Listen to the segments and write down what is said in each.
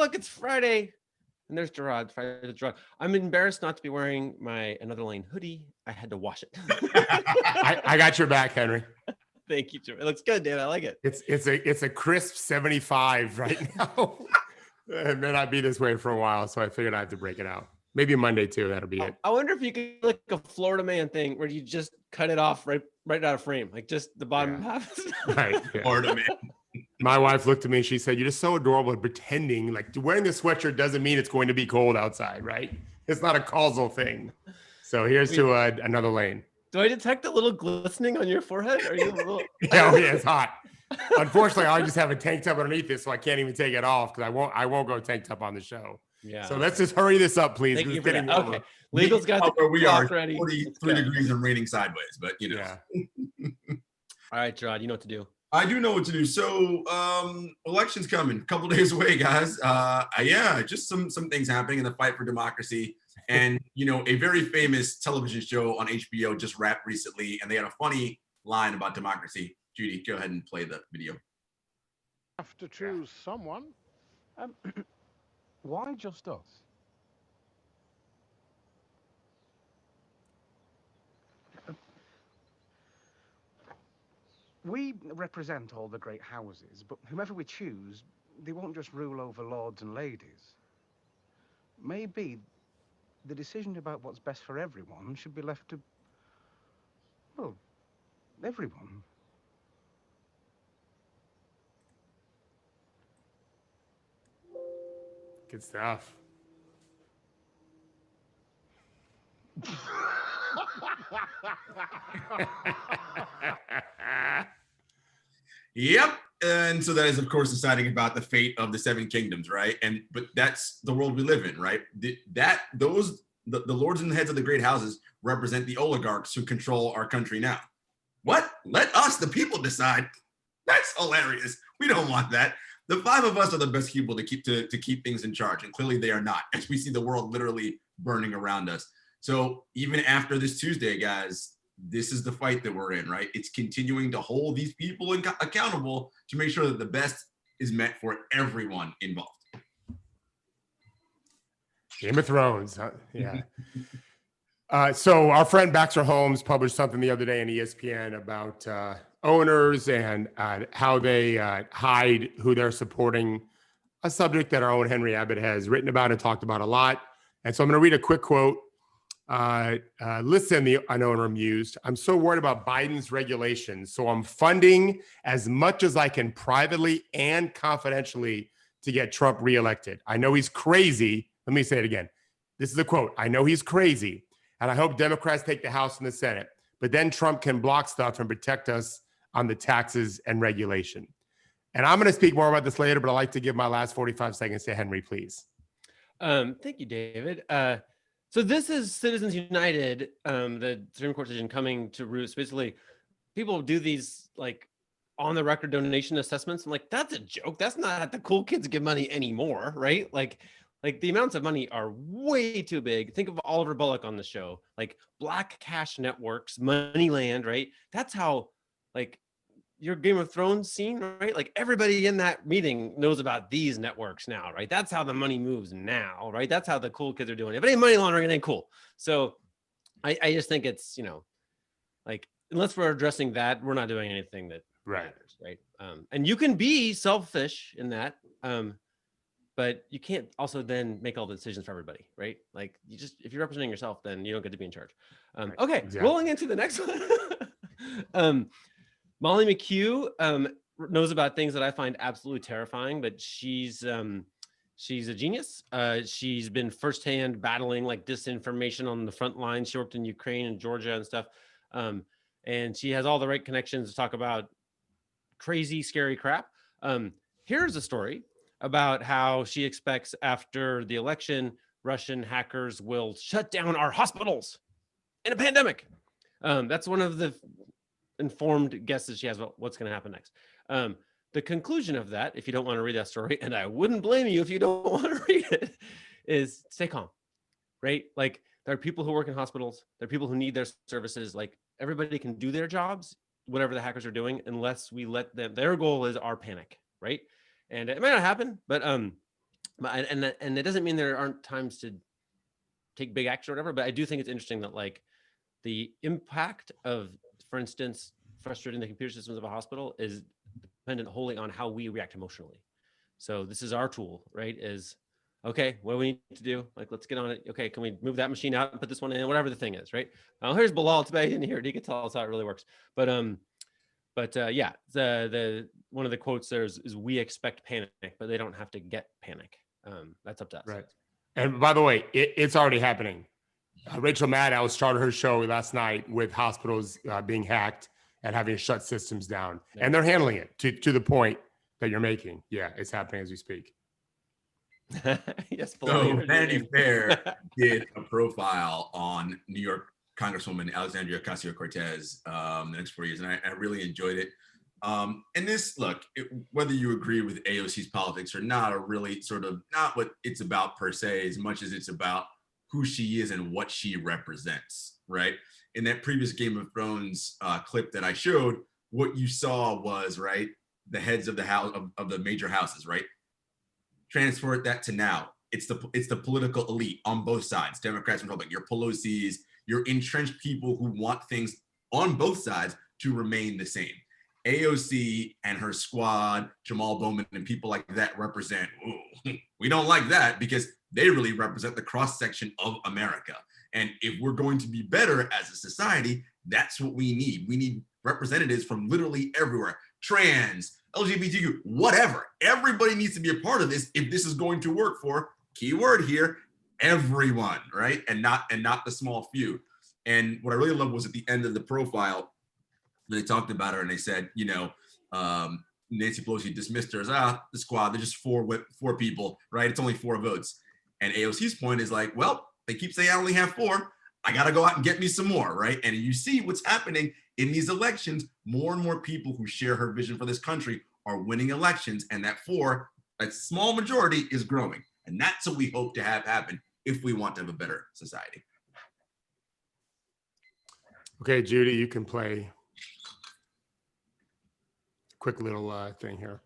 look, it's Friday. And there's Jarod. Friday, Jarod. I'm embarrassed not to be wearing my Another Lane hoodie. I had to wash it. I got your back, Henry. Thank you, Jarod. It looks good, Dave. I like it. It's a crisp 75 right now. It may not be this way for a while, so I figured I have to break it out. Maybe Monday too. That'll be it. I wonder if you could like a Florida man thing where you just cut it off right out of frame, like just the bottom half. Right. Yeah. Florida man. My wife looked at me and she said, "You're just so adorable pretending like wearing the sweatshirt doesn't mean it's going to be cold outside, right? It's not a causal thing." So here's to Another Lane. Do I detect a little glistening on your forehead? Are you a little? Yeah, it's hot. Unfortunately, I just have a tank top underneath this, so I can't even take it off because I won't go tank top on the show. Yeah. So let's just hurry this up, please. Thank you for that. Okay. Legal's got the where we are ready. 43 degrees and raining sideways, but you know. Yeah. All right, Jarod, you know what to do. I do know what to do. So election's coming, a couple days away, guys. Just some things happening in the fight for democracy. And a very famous television show on HBO just wrapped recently, and they had a funny line about democracy. Judy, go ahead and play the video. Have to choose someone. Why just us? We represent all the great houses, but whomever we choose, they won't just rule over lords and ladies. Maybe the decision about what's best for everyone should be left to, well, everyone. Good stuff. Yep. And so that is, of course, deciding about the fate of the seven kingdoms, right? But that's the world we live in, right? The lords and the heads of the great houses represent the oligarchs who control our country now. What? Let us, the people, decide. That's hilarious. We don't want that. The five of us are the best people to keep things in charge, and clearly they are not, as we see the world literally burning around us. So even after this Tuesday, guys, this is the fight that we're in, right? It's continuing to hold these people accountable to make sure that the best is met for everyone involved. Game of Thrones, huh? Yeah. So our friend Baxter Holmes published something the other day on ESPN about owners and how they hide who they're supporting, a subject that our own Henry Abbott has written about and talked about a lot. And so I'm going to read a quick quote. Listen, an owner mused, "I'm so worried about Biden's regulations, so I'm funding as much as I can privately and confidentially to get Trump reelected. I know he's crazy." Let me say it again. This is a quote. "I know he's crazy, and I hope Democrats take the House and the Senate, but then Trump can block stuff and protect us on the taxes and regulation." And I'm going to speak more about this later, but I'd like to give my last 45 seconds to Henry, please. Thank you, David. So this is Citizens United, the Supreme Court decision coming to roost. Basically, people do these like on the record donation assessments. I'm like, that's a joke. That's not how the cool kids give money anymore, right? Like the amounts of money are way too big. Think of Oliver Bullock on the show, like Black Cash Networks, Moneyland, right? That's how like your Game of Thrones scene, right? Like everybody in that meeting knows about these networks now, right? That's how the money moves now, right? That's how the cool kids are doing it. If it ain't money laundering, it ain't cool. So I just think it's, like, unless we're addressing that, we're not doing anything that matters, right? And you can be selfish in that, but you can't also then make all the decisions for everybody, right? Like if you're representing yourself, then you don't get to be in charge. Okay, exactly. Rolling into the next one. Molly McHugh knows about things that I find absolutely terrifying, but she's a genius. She's been firsthand battling like disinformation on the front lines. She worked in Ukraine and Georgia and stuff. And she has all the right connections to talk about crazy, scary crap. Here's a story about how she expects after the election, Russian hackers will shut down our hospitals in a pandemic. That's one of the informed guesses she has about what's going to happen next. The conclusion of that, if you don't want to read that story, and I wouldn't blame you if you don't want to read it, is stay calm, right? Like there are people who work in hospitals. There are people who need their services. Like everybody can do their jobs, whatever the hackers are doing, unless we let them. Their goal is our panic, right? And it might not happen, but And it doesn't mean there aren't times to take big action or whatever, but I do think it's interesting that like the impact of, for instance, frustrating the computer systems of a hospital is dependent wholly on how we react emotionally. So this is our tool, right? Is okay, what do we need to do? Like, let's get on it. Okay, can we move that machine out and put this one in? Whatever the thing is, right? Here's Bilal today in here. He can tell us how it really works. But yeah, the one of the quotes there is we expect panic, but they don't have to get panic. That's up to us. Right. And by the way, it's already happening. Rachel Maddow started her show last night with hospitals being hacked and having to shut systems down. Yeah. And they're handling it to the point that you're making. Yeah, it's happening as we speak. Yes. So Vanity Fair did a profile on New York Congresswoman Alexandria Ocasio-Cortez the next 4 years, and I really enjoyed it. And this, look, whether you agree with AOC's politics or not, are really sort of not what it's about per se, as much as it's about who she is and what she represents, right? In that previous Game of Thrones clip that I showed, what you saw was, right, the heads of the house of the major houses, right? Transfer that to now. It's the political elite on both sides, Democrats and Republicans, your Pelosi's, your entrenched people who want things on both sides to remain the same. AOC and her squad, Jamal Bowman and people like that represent, we don't like that because they really represent the cross section of America. And if we're going to be better as a society, that's what we need. We need representatives from literally everywhere, trans, LGBTQ, whatever. Everybody needs to be a part of this if this is going to work for, keyword here, everyone, right? And not the small few. And what I really loved was at the end of the profile, they talked about her and they said, Nancy Pelosi dismissed her as the squad. They're just four people, right? It's only 4 votes. And AOC's point is like, well, they keep saying I only have 4. I got to go out and get me some more, right? And you see what's happening in these elections. More and more people who share her vision for this country are winning elections. And that small majority is growing. And that's what we hope to have happen if we want to have a better society. Okay, Judy, you can play quick little thing here.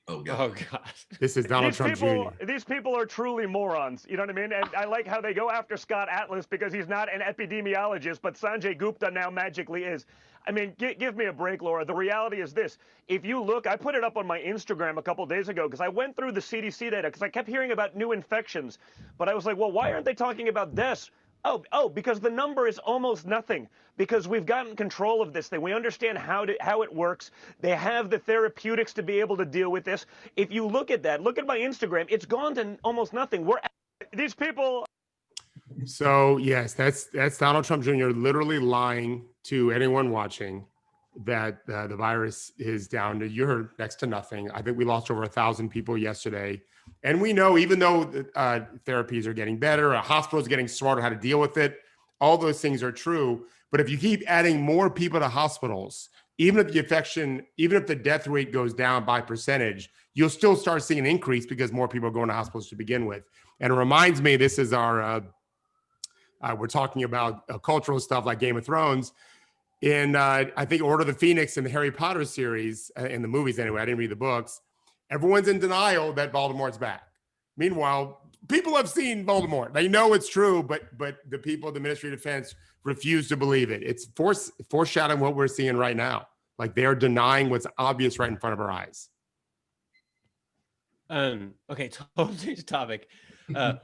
Oh God. Oh God. This is Donald Trump Jr. These people are truly morons. You know what I mean? And I like how they go after Scott Atlas because he's not an epidemiologist, but Sanjay Gupta now magically is. I mean, give me a break, Laura. The reality is this. If you look, I put it up on my Instagram a couple days ago because I went through the CDC data because I kept hearing about new infections. But I was like, well, why aren't they talking about deaths? Oh, because the number is almost nothing. Because we've gotten control of this thing. We understand how it works. They have the therapeutics to be able to deal with this. If you look at that, look at my Instagram. It's gone to almost nothing. These people. So yes, that's Donald Trump Jr. literally lying to anyone watching that the virus is down to, you heard, next to nothing. I think we lost over 1,000 people yesterday. And we know, even though therapies are getting better, hospitals are getting smarter how to deal with it, all those things are true. But if you keep adding more people to hospitals, even if the death rate goes down by percentage, you'll still start seeing an increase because more people are going to hospitals to begin with. And it reminds me, this is our, we're talking about cultural stuff like Game of Thrones. In, I think, Order of the Phoenix and the Harry Potter series, in the movies anyway, I didn't read the books, everyone's in denial that Voldemort's back. Meanwhile, people have seen Voldemort. They know it's true, but the people of the Ministry of Defense refuse to believe it. It's foreshadowing what we're seeing right now. Like, they're denying what's obvious right in front of our eyes. Okay, totally change the topic.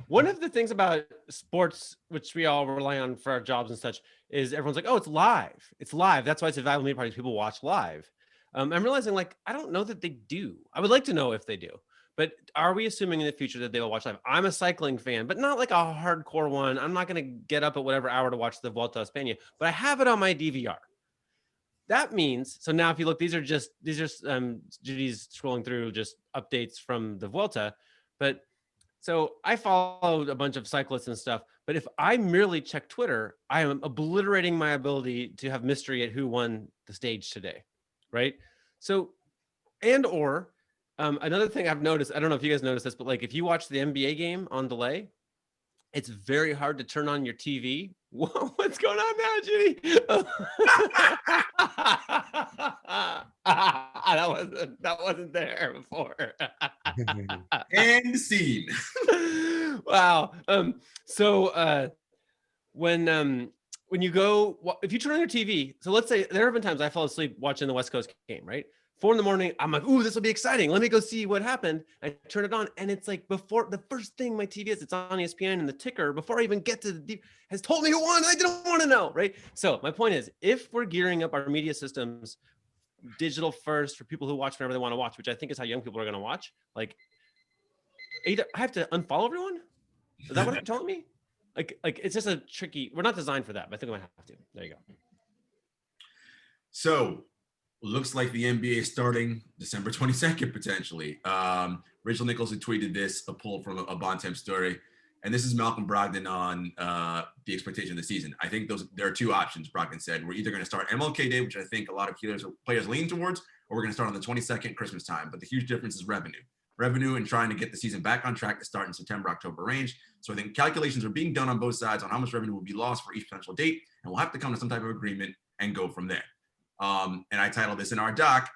One of the things about sports, which we all rely on for our jobs and such, is everyone's like, oh, it's live. It's live. That's why it's a valuable media product. People watch live. I'm realizing, like, I don't know that they do. I would like to know if they do. But are we assuming in the future that they will watch live? I'm a cycling fan, but not like a hardcore one. I'm not going to get up at whatever hour to watch the Vuelta a España, but I have it on my DVR. That means, so now if you look, these are just Judy's scrolling through just updates from the Vuelta. But so I followed a bunch of cyclists and stuff, but if I merely check Twitter, I am obliterating my ability to have mystery at who won the stage today, right? So, another thing I've noticed, I don't know if you guys noticed this, but like if you watch the NBA game on delay, it's very hard to turn on your TV. What's going on now, Judy? that wasn't there before. And scene. Wow. So when you go, if you turn on your TV, so let's say there have been times I fall asleep watching the West Coast game, right? 4 a.m, I'm like, ooh, this will be exciting. Let me go see what happened. I turn it on, and it's like before the first thing my TV is, it's on ESPN, and the ticker before I even get to the has told me who won. I didn't want to know, right? So my point is, if we're gearing up our media systems digital first for people who watch whenever they want to watch, which I think is how young people are going to watch, like either I have to unfollow everyone. Is that what you're telling me? Like it's just a tricky. We're not designed for that, but I think we might have to. There you go. So looks like the NBA is starting December 22nd, potentially. Rachel Nichols had tweeted this, a pull from a Bontemps story. And this is Malcolm Brogdon on the expectation of the season. I think there are two options, Brogdon said. We're either going to start MLK Day, which I think a lot of players lean towards, or we're going to start on the 22nd, Christmas time. But the huge difference is revenue. Revenue and trying to get the season back on track to start in September, October range. So I think calculations are being done on both sides on how much revenue will be lost for each potential date. And we'll have to come to some type of agreement and go from there. And I titled this in our doc,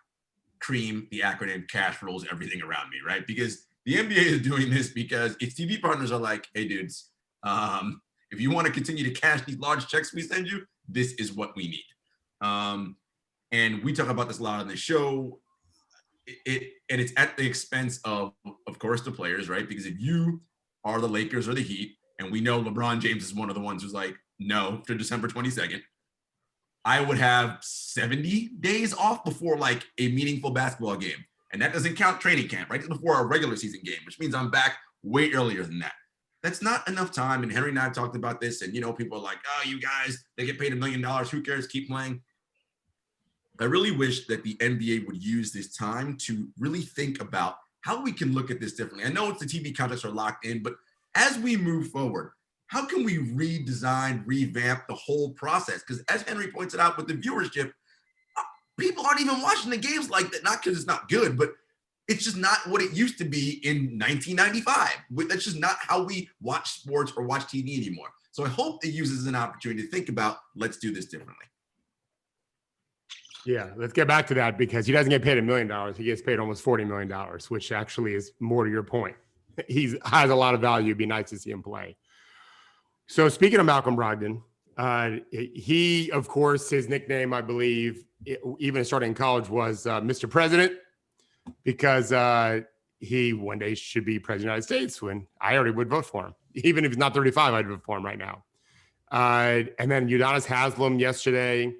Cream, the acronym cash rules everything around me, right? Because the NBA is doing this because its TV partners are like, hey, dudes, if you want to continue to cash these large checks we send you, this is what we need. And we talk about this a lot on the show. And it's at the expense of course, the players, right? Because if you are the Lakers or the Heat, and we know LeBron James is one of the ones who's like, no, to December 22nd, I would have 70 days off before like a meaningful basketball game. And that doesn't count training camp, right? It's before a regular season game, which means I'm back way earlier than that. That's not enough time. And Henry and I have talked about this. And, people are like, oh, you guys, they get paid $1 million. Who cares? Keep playing. I really wish that the NBA would use this time to really think about how we can look at this differently. I know it's the TV contracts are locked in, but as we move forward, how can we redesign, revamp the whole process? Because as Henry pointed out with the viewership, people aren't even watching the games like that, not because it's not good, but it's just not what it used to be in 1995. That's just not how we watch sports or watch TV anymore. So I hope it uses an opportunity to think about, let's do this differently. Yeah, let's get back to that because he doesn't get paid $1 million. He gets paid almost $40 million, which actually is more to your point. He has a lot of value. It'd be nice to see him play. So speaking of Malcolm Brogdon, he, of course, his nickname, I believe, even starting in college was Mr. President because he one day should be president of the United States when I already would vote for him. Even if he's not 35, I'd vote for him right now. And then Udonis Haslem yesterday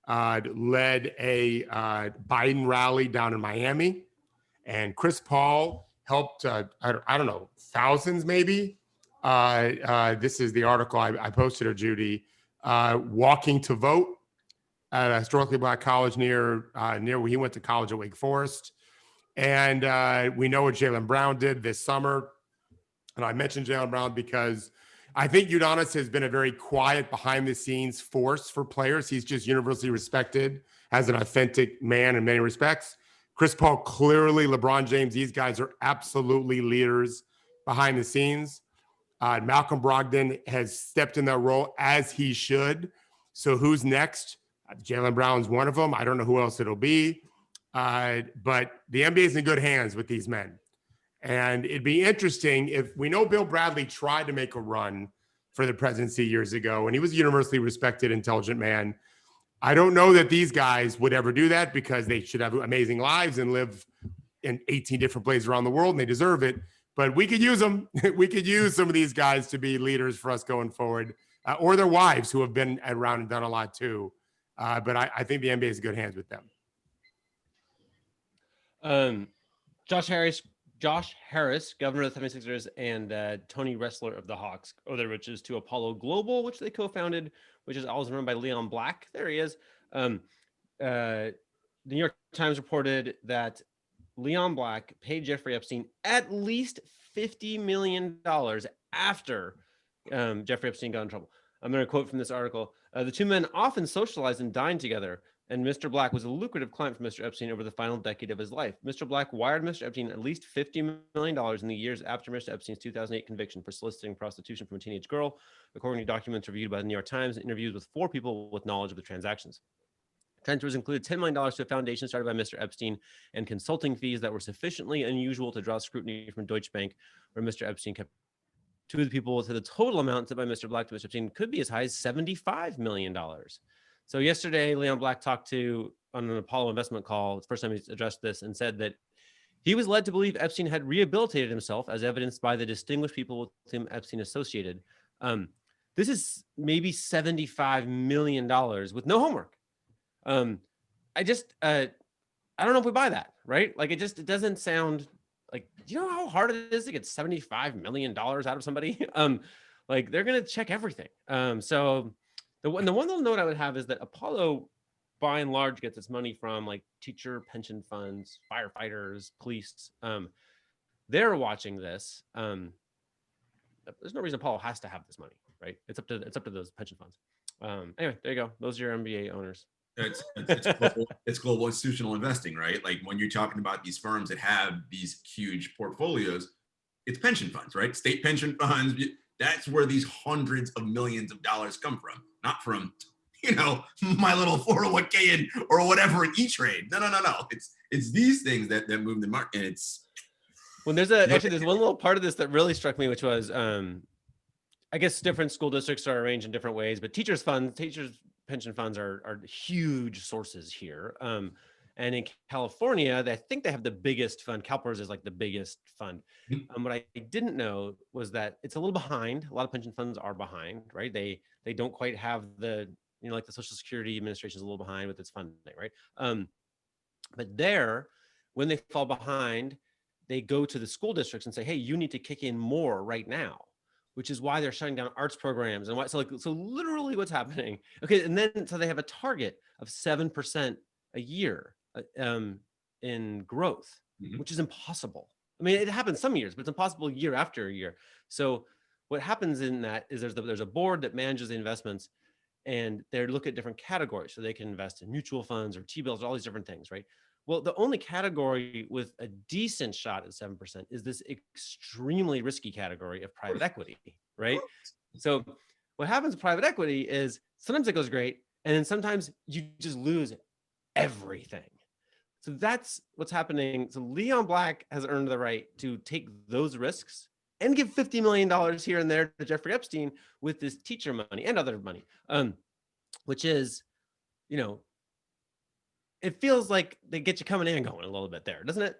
led a Biden rally down in Miami. And Chris Paul helped, I don't know, thousands maybe. This is the article I posted of Judy, walking to vote at a historically black college near where he went to college at Wake Forest. And we know what Jaylen Brown did this summer. And I mentioned Jaylen Brown because I think Udonis has been a very quiet behind the scenes force for players. He's just universally respected as an authentic man in many respects. Chris Paul, clearly LeBron James, these guys are absolutely leaders behind the scenes. Malcolm Brogdon has stepped in that role as he should. So who's next? Jaylen Brown's one of them. I don't know who else it'll be. But the NBA is in good hands with these men. And it'd be interesting if we know Bill Bradley tried to make a run for the presidency years ago, and he was a universally respected, intelligent man. I don't know that these guys would ever do that because they should have amazing lives and live in 18 different places around the world, and they deserve it. But we could use them. We could use some of these guys to be leaders for us going forward, or their wives who have been around and done a lot too. But I think the NBA is in good hands with them. Josh Harris, governor of the 76ers, and Tony Ressler of the Hawks owe their riches to Apollo Global, which they co-founded, which is always run by Leon Black. There he is. The New York Times reported that Leon Black paid Jeffrey Epstein at least $50 million after Jeffrey Epstein got in trouble. I'm going to quote from this article. The two men often socialized and dined together, and Mr. Black was a lucrative client for Mr. Epstein over the final decade of his life. Mr. Black wired Mr. Epstein at least $50 million in the years after Mr. Epstein's 2008 conviction for soliciting prostitution from a teenage girl, according to documents reviewed by the New York Times and interviews with 4 people with knowledge of the transactions. Transfers included $10 million to a foundation started by Mr. Epstein and consulting fees that were sufficiently unusual to draw scrutiny from Deutsche Bank, where Mr. Epstein kept two of the people. To the total amount sent by Mr. Black to Mr. Epstein could be as high as $75 million. So yesterday, Leon Black talked to on an Apollo investment call. It's the first time he's addressed this, and said that he was led to believe Epstein had rehabilitated himself, as evidenced by the distinguished people with whom Epstein associated. This is maybe $75 million with no homework. I don't know if we buy that, right? Like it doesn't sound like, do you know how hard it is to get $75 million out of somebody? Like they're going to check everything. So the one little note I would have is that Apollo, by and large, gets its money from like teacher pension funds, firefighters, police. They're watching this. There's no reason Apollo has to have this money, right? It's up to those pension funds. Anyway, there you go. Those are your MBA owners. It's global institutional investing, right? Like when you're talking about these firms that have these huge portfolios, it's pension funds, right? State pension funds. That's where these hundreds of millions of dollars come from, not from, my little 401k or whatever in E-Trade. No. It's these things that move the market. And it's there's one little part of this that really struck me, which was, I guess different school districts are arranged in different ways, but teachers pension funds are huge sources here. And in California, I think they have the biggest fund. CalPERS is like the biggest fund. What I didn't know was that it's a little behind. A lot of pension funds are behind, right? They don't quite have the, like the Social Security Administration is a little behind with its funding, right? But there, when they fall behind, they go to the school districts and say, hey, you need to kick in more right now, which is why they're shutting down arts programs and so literally what's happening. Okay, and then so they have a target of 7% a year in growth, which is impossible. I mean, it happens some years, but it's impossible year after year. So what happens in that is there's a board that manages the investments, and they look at different categories, so they can invest in mutual funds or T-bills, all these different things, right? Well, the only category with a decent shot at 7% is this extremely risky category of private equity, right? So what happens with private equity is sometimes it goes great, and then sometimes you just lose everything. So that's what's happening. So Leon Black has earned the right to take those risks and give $50 million here and there to Jeffrey Epstein with this teacher money and other money, which is, it feels like they get you coming and going a little bit there, doesn't it?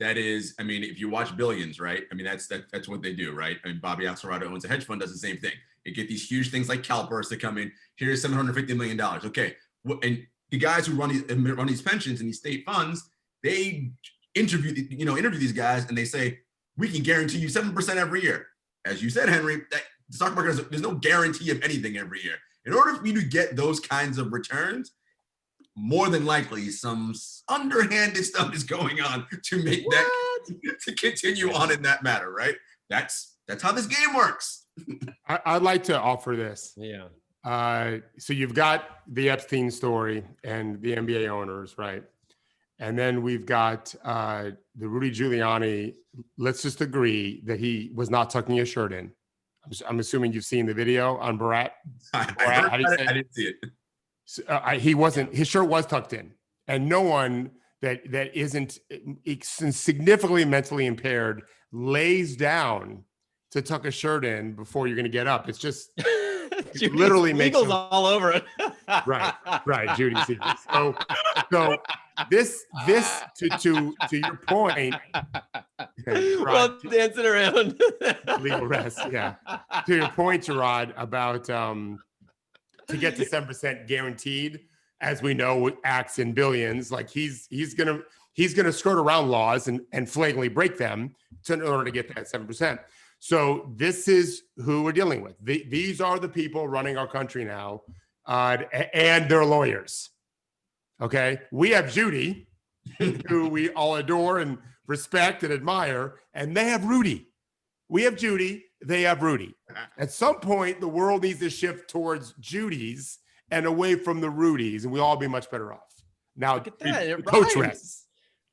That is, I mean, if you watch Billions, right? I mean, that's what they do, right? I mean, Bobby Axelrod owns a hedge fund, does the same thing. You get these huge things like CalPERS that come in. Here's $750 million. Okay, and the guys who run these pensions and these state funds, they interview these guys, and they say, we can guarantee you 7% every year. As you said, Henry, that the stock market, there's no guarantee of anything every year. In order for you to get those kinds of returns, more than likely some underhanded stuff is going on to make that to continue on in that matter, right? That's how this game works. I'd like to offer this. Yeah. So you've got the Epstein story and the NBA owners, right? And then we've got the Rudy Giuliani. Let's just agree that he was not tucking his shirt in. I'm assuming you've seen the video on Barat. I didn't see it. So, he wasn't. His shirt was tucked in, and no one that isn't significantly mentally impaired lays down to tuck a shirt in before you're going to get up. It's just it literally makes them, all over it. right, Judy. So this to your point. Well, dancing around. Legal rest, yeah. To your point, Jarod, about to get to 7% guaranteed, as we know, acts in billions. Like he's gonna skirt around laws and flagrantly break them in order to get that 7%. So this is who we're dealing with. These are the people running our country now, and their lawyers. Okay, we have Judy, who we all adore and respect and admire, and they have Rudy. We have Judy, they have Rudy. At some point, the world needs to shift towards Judy's and away from the Rudies, and we'll all be much better off. Now, look at that. Coach Reds.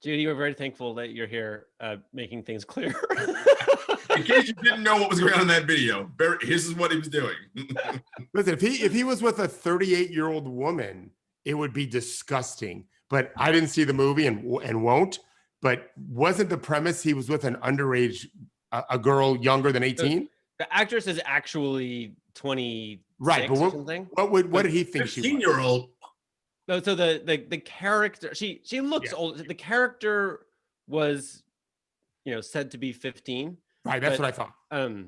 Judy, we're very thankful that you're here making things clear. In case you didn't know what was going on in that video, this is what he was doing. Listen, if he was with a 38-year-old woman, it would be disgusting. But I didn't see the movie and won't. But wasn't the premise he was with an underage, a girl younger than 18? The actress is actually 26 Right, but or something. What did he think she was? 15-year-old. No, so the character, she looks Yeah. old. The character was, said to be 15. Right, that's but, what I thought. Right.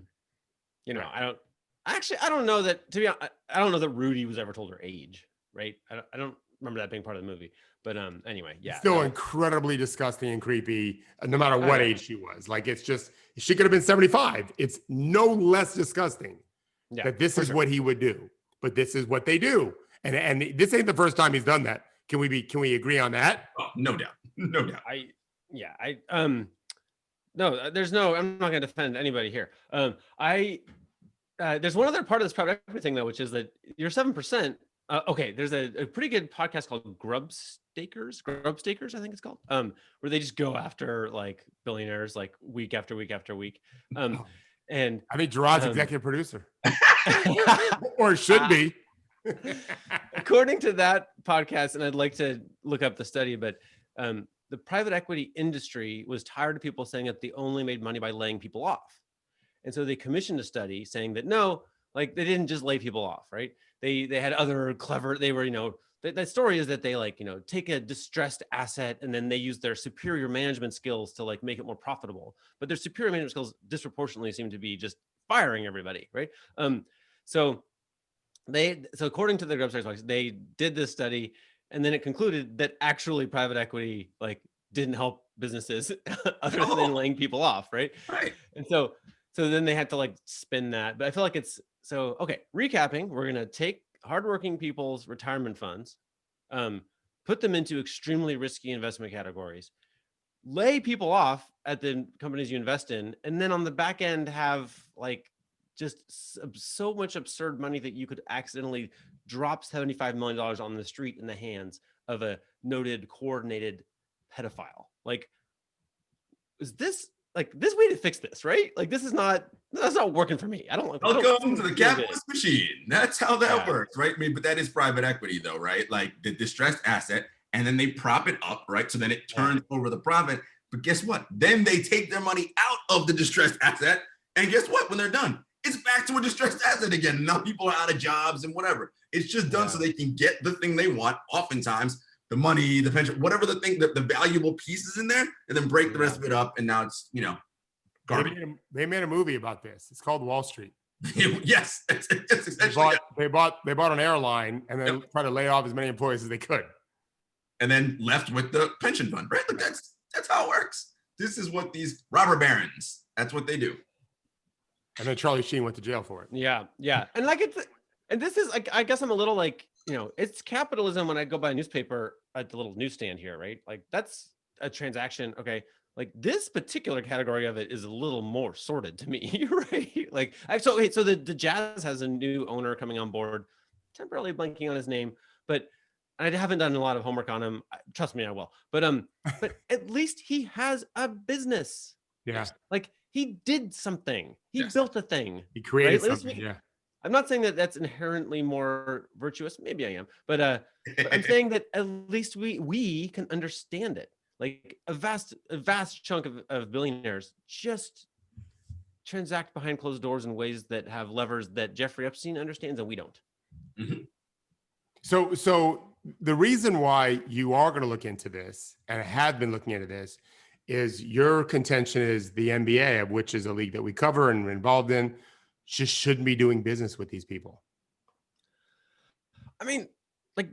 I don't know that, to be honest, I don't know that Rudy was ever told her age, right? I don't remember that being part of the movie. But anyway, yeah. Still incredibly disgusting and creepy, no matter what age she was. Like, it's just, she could have been 75. It's no less disgusting that this is what he would do. But this is what they do. And this ain't the first time he's done that. Can we agree on that? Oh, no doubt. No doubt. No, I'm not going to defend anybody here. There's one other part of this private equity thing, though, which is that your 7%. Okay, there's a pretty good podcast called Grub Stakers, I think it's called, where they just go after like billionaires like week after week after week. And I think Jarod's executive producer, or it should be. According to that podcast, and I'd like to look up the study, but the private equity industry was tired of people saying that they only made money by laying people off. And so they commissioned a study saying that no, like they didn't just lay people off, right? They had other clever, they were, the story is that they take a distressed asset and then they use their superior management skills to like make it more profitable. But their superior management skills disproportionately seem to be just firing everybody, right? So according to the Grub Stakers, they did this study and then it concluded that actually private equity like didn't help businesses other than laying people off, right? Right. And so then they had to like spin that. But I feel like okay, recapping, we're going to take hardworking people's retirement funds, put them into extremely risky investment categories, lay people off at the companies you invest in, and then on the back end have like just so much absurd money that you could accidentally drop $75 million on the street in the hands of a noted coordinated pedophile. Like, is this like this way to fix this, right? Like, that's not working for me. Welcome to the capitalist machine. That's how that works, right? I mean, but that is private equity, though, right? Like the distressed asset, and then they prop it up, right? So then it turns over the profit. But guess what? Then they take their money out of the distressed asset, and guess what? When they're done, it's back to a distressed asset again. Now people are out of jobs and whatever. It's just done so they can get the thing they want. Oftentimes, the money, the pension, whatever the thing, the valuable pieces in there, and then break the rest of it up. And now it's, garbage. They made a movie about this. It's called Wall Street. Yes. It's essentially they bought an airline and then tried to lay off as many employees as they could. And then left with the pension fund, right? Look, that's how it works. This is what these robber barons, that's what they do. And then Charlie Sheen went to jail for it. Yeah. And like and this is like, I guess I'm a little like, it's capitalism when I go buy a newspaper at the little newsstand here, right? Like that's a transaction. Okay. Like this particular category of it is a little more sorted to me, right? Like, so the Jazz has a new owner coming on board, temporarily blanking on his name, but I haven't done a lot of homework on him. Trust me, I will. But at least he has a business. Yeah. Like he did something. He built a thing. He created right? something. Yeah. I'm not saying that that's inherently more virtuous. Maybe I am, but I'm saying that at least we can understand it. Like a vast chunk of billionaires just transact behind closed doors in ways that have levers that Jeffrey Epstein understands and we don't. Mm-hmm. So the reason why you are going to look into this and have been looking into this is your contention is the NBA, which is a league that we cover and are involved in, just shouldn't be doing business with these people. I mean, like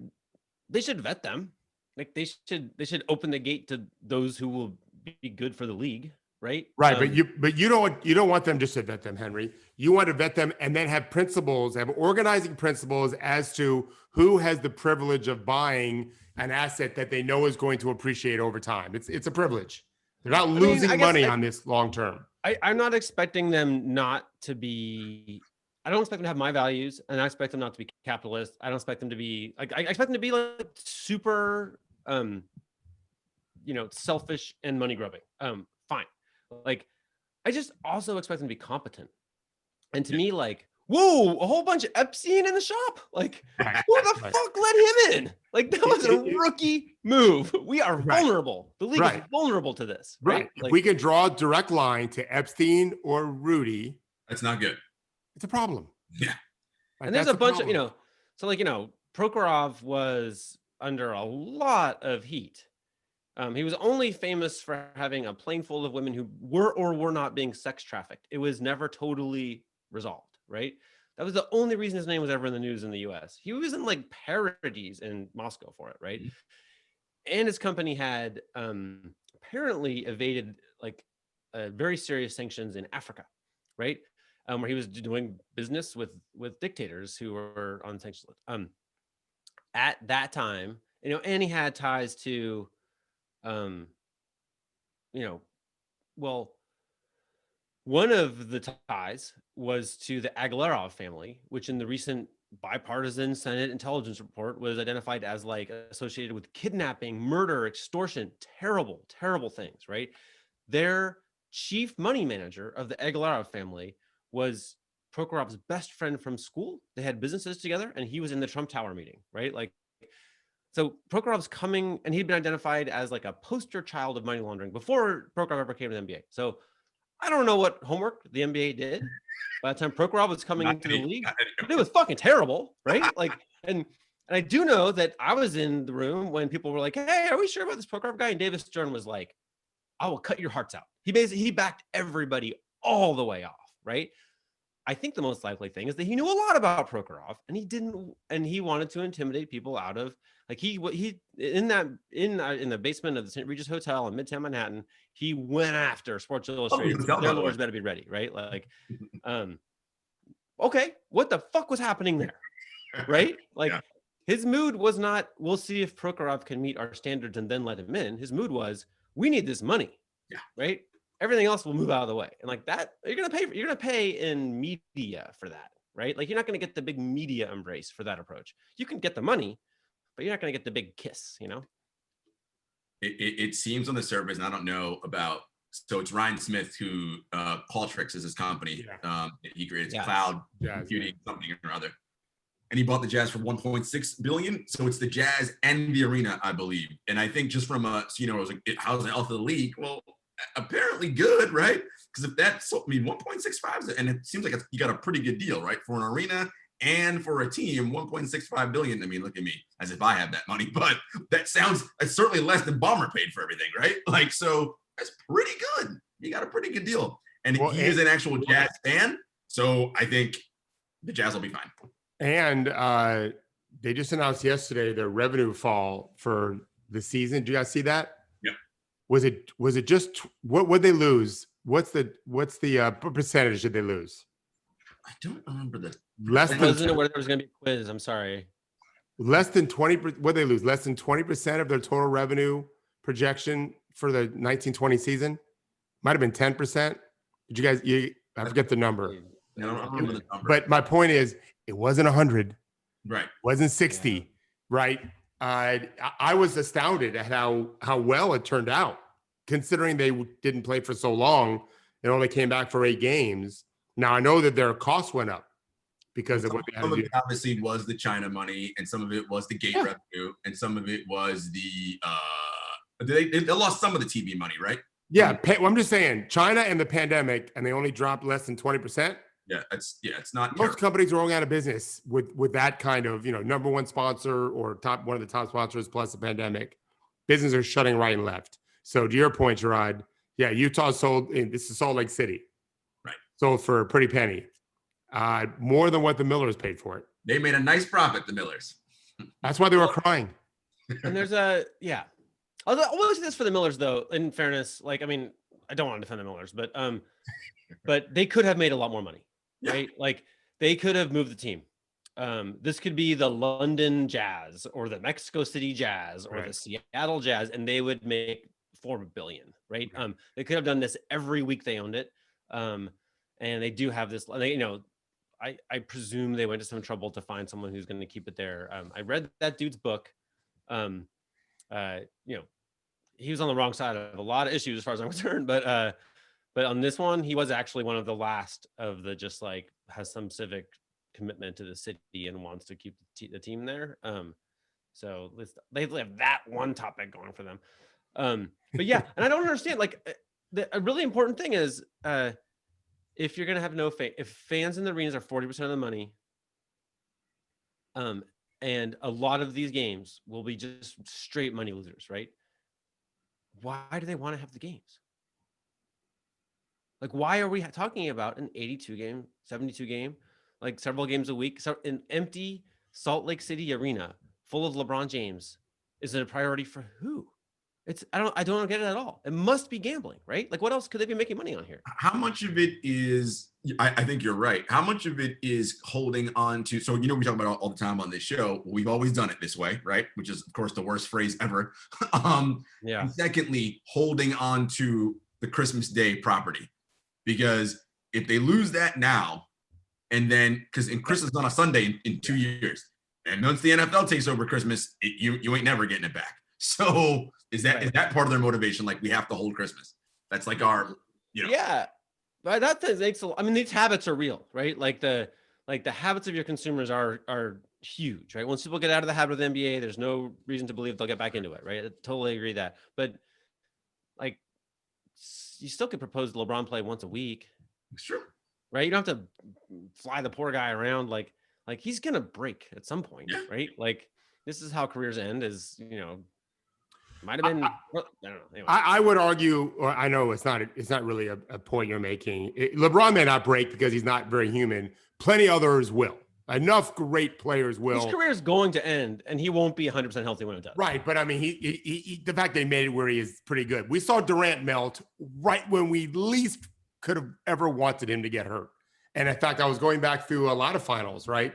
they should vet them. Like they should open the gate to those who will be good for the league, right? Right, but you don't want them just to vet them, Henry. You want to vet them and then have principles, have organizing principles as to who has the privilege of buying an asset that they know is going to appreciate over time. It's a privilege. They're not losing money on this long term. I'm not expecting them not to be. I don't expect them to have my values, and I expect them not to be capitalist. I don't expect them to be like. I expect them to be like super, selfish and money grubbing. Fine. Like, I just also expect them to be competent. And to me, like whoa, a whole bunch of Epstein in the shop. Like, Right. who the Right. fuck let him in? Like, that was a rookie move. We are Right. vulnerable. The league Right. is vulnerable to this. Right. If Like, we can draw a direct line to Epstein or Rudy, That's not good. it's a problem. Yeah. Like, and there's that's a bunch problem. of, so like, Prokhorov was under a lot of heat. He was only famous for having a plane full of women who were or were not being sex trafficked. It was never totally resolved, right? That was the only reason his name was ever in the news in the US. He was in like parodies in Moscow for it, right? And his company had apparently evaded like very serious sanctions in Africa, right? Where he was doing business with dictators who were on sanctions list. At that time, and he had ties to well, one of the ties was to the Aglarov family, which in the recent bipartisan Senate intelligence report was identified as like associated with kidnapping, murder, extortion, terrible, terrible things, right? Their chief money manager of the Aglarov family was Prokhorov's best friend from school. They had businesses together, and he was in the Trump Tower meeting, right? Like, so Prokhorov's coming, and he'd been identified as like a poster child of money laundering before Prokhorov ever came to the NBA. So I don't know what homework the NBA did by the time Prokhorov was coming into the league, but it was fucking terrible, right? Like, and I do know that I was in the room when people were like, "Hey, are we sure about this Prokhorov guy?" And Davis Stern was like, "I will cut your hearts out." He backed everybody all the way off, right? I think the most likely thing is that he knew a lot about Prokhorov, and he wanted to intimidate people out of, like, he in the basement of the St. Regis Hotel in Midtown Manhattan. He went after Sports Illustrated. hotel, Their by the way. lawyers better be ready, right? Like, okay, what the fuck was happening there, right? Like, Yeah. his mood was not, we'll see if Prokhorov can meet our standards and then let him in. His mood was, we need this money, Yeah. right? Everything else will move out of the way. And like that, you're gonna pay in media for that, right? Like, you're not gonna get the big media embrace for that approach. You can get the money, but you're not gonna get the big kiss, It seems on the surface, and I don't know about. So it's Ryan Smith who Qualtrics is his company. Yeah. He created Yes. cloud Jazz, computing something or other, and he bought the Jazz for 1.6 billion. So it's the Jazz and the arena, I believe. And I think just from it was like, how's the health of the league? Well, apparently good, right? Because if that's, 1.65, and it seems like you got a pretty good deal, right, for an arena and for a team. 1.65 billion. I mean, look at me, as if I have that money, but it's certainly less than Ballmer paid for everything, right? Like, so that's pretty good. You got a pretty good deal, and he is an actual Jazz fan, so I think the Jazz will be fine. And they just announced yesterday their revenue fall for the season. Did you guys see that? Yep. Was it just what would they lose? What's the percentage did they lose? I don't remember the Less I than wasn't aware there was gonna be a quiz. I'm sorry. less than 20%. What they lose? Less than 20% of their total revenue projection for the 1920 season. Might have been 10%. Did you guys? I forget the number. No, I don't remember the number. But my point is, it wasn't 100. Right. Wasn't 60. Right. I was astounded at how well it turned out, considering they didn't play for so long and only came back for 8 games. Now I know that their costs went up because of what they had to do. It obviously was the China money, and some of it was the gate revenue, and some of it was the they lost some of the TV money, right? Yeah, well, I'm just saying, China and the pandemic, and they only dropped less than 20%. Yeah, it's not. Most companies are going out of business with that kind of, number one sponsor or one of the top sponsors plus the pandemic. Businesses are shutting right and left. So to your point, Jarod, yeah, Utah sold. This is Salt Lake City, right? Sold for a pretty penny, more than what the Millers paid for it. They made a nice profit, the Millers. That's why they were crying. And there's Although I will say this for the Millers, though, in fairness, like, I mean, I don't want to defend the Millers, but they could have made a lot more money, right? Like, they could have moved the team. This could be the London Jazz or the Mexico City Jazz or the Seattle Jazz, and they would make $4 billion, right? They could have done this every week they owned it. And they do have this, I presume they went to some trouble to find someone who's going to keep it there. I read that dude's book. He was on the wrong side of a lot of issues as far as I'm concerned, but But on this one, he was actually one of the last of the just like has some civic commitment to the city and wants to keep the team there. So they have that one topic going for them. But yeah, and I don't understand. Like, a really important thing is if you're gonna have if fans in the arenas are 40% of the money, and a lot of these games will be just straight money losers, right? Why do they want to have the games? Like, why are we talking about an 82 game, 72 game, like several games a week? So an empty Salt Lake City arena full of LeBron James is it a priority for who? I don't get it at all. It must be gambling, right? Like, what else could they be making money on here? How much of it is, I think you're right. How much of it is holding on to, so, we talk about all the time on this show, we've always done it this way, right? Which is, of course, the worst phrase ever. Yeah. And secondly, holding on to the Christmas Day property. Because if they lose that now, and then, because Christmas is on a Sunday in 2 years, and once the NFL takes over Christmas, you ain't never getting it back. So is that part of their motivation? Like, we have to hold Christmas. That's like our, Yeah, but that makes I mean, these habits are real, right? Like the habits of your consumers are huge, right? Once people get out of the habit of the NBA, there's no reason to believe they'll get back into it, right? I totally agree that, but like, you still could propose LeBron play once a week. Sure. Right? You don't have to fly the poor guy around like he's gonna break at some point, right? Like, this is how careers end. Is might have been. I don't know. Anyway. I would argue, or I know it's not really a point you're making. LeBron may not break because he's not very human. Plenty others will. Enough great players will. His career is going to end, and he won't be 100% healthy when it does. Right, but I mean, he the fact they made it where he is pretty good. We saw Durant melt right when we least could have ever wanted him to get hurt. And in fact, I was going back through a lot of finals, right?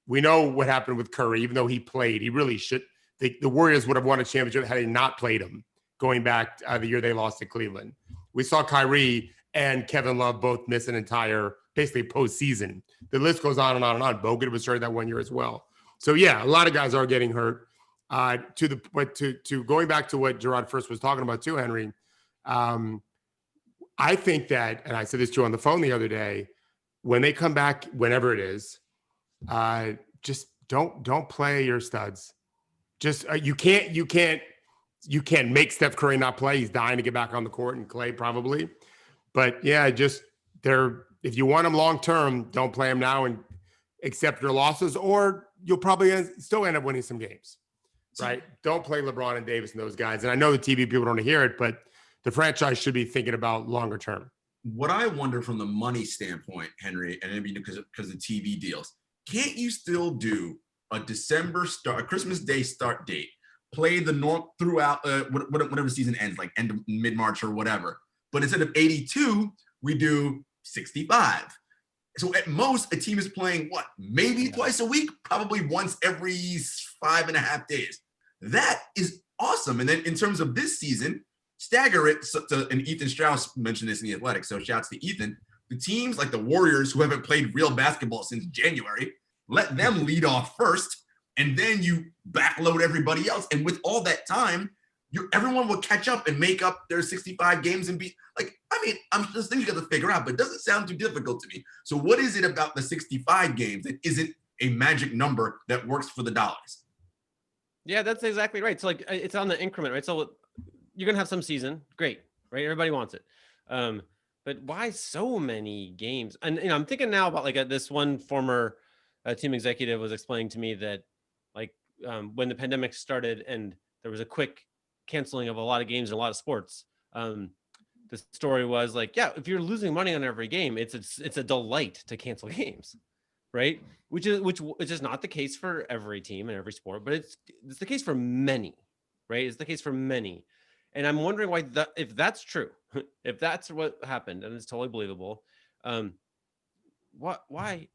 We know what happened with Curry, even though he played, he really should. The Warriors would have won a championship had they not played him going back the year they lost to Cleveland. We saw Kyrie and Kevin Love both miss an entire, basically, postseason. The list goes on and on and on. Bogut was hurt that one year as well. So yeah, a lot of guys are getting hurt. To going back to what Jarod first was talking about too, Henry. I think that, and I said this to you on the phone the other day, when they come back, whenever it is, just don't play your studs. Just you can't make Steph Curry not play. He's dying to get back on the court, and Clay probably. But yeah, if you want him long term, don't play him now and accept your losses, or you'll probably still end up winning some games. Right? Don't play LeBron and Davis and those guys. And I know the TV people don't hear it, but the franchise should be thinking about longer term. What I wonder from the money standpoint, Henry, and maybe because of the TV deals, can't you still do a Christmas Day start date, play the North throughout whatever season ends, like end of mid-March or whatever, but instead of 82, we do 65. So at most, a team is playing maybe twice a week, probably once every 5.5 days. That is awesome. And then in terms of this season, stagger it. And Ethan Strauss mentioned this in The Athletic, so shouts to Ethan. The teams like the Warriors, who haven't played real basketball since January, let them lead off first, and then you backload everybody else. And with all that time, everyone will catch up and make up their 65 games and be like, I mean, I'm just things you got to figure out, but it doesn't sound too difficult to me. So what is it about the 65 games that isn't a magic number that works for the dollars? Yeah, that's exactly right. So like, it's on the increment, right? So you're gonna have some season, great, right? Everybody wants it, but why so many games? And I'm thinking now about this one former team executive was explaining to me that when the pandemic started and there was a quick canceling of a lot of games and a lot of sports. The story was if you're losing money on every game, it's a delight to cancel games, right? Which is not the case for every team and every sport, but it's the case for many, right? It's the case for many. And I'm wondering why if that's true, if that's what happened, and it's totally believable, why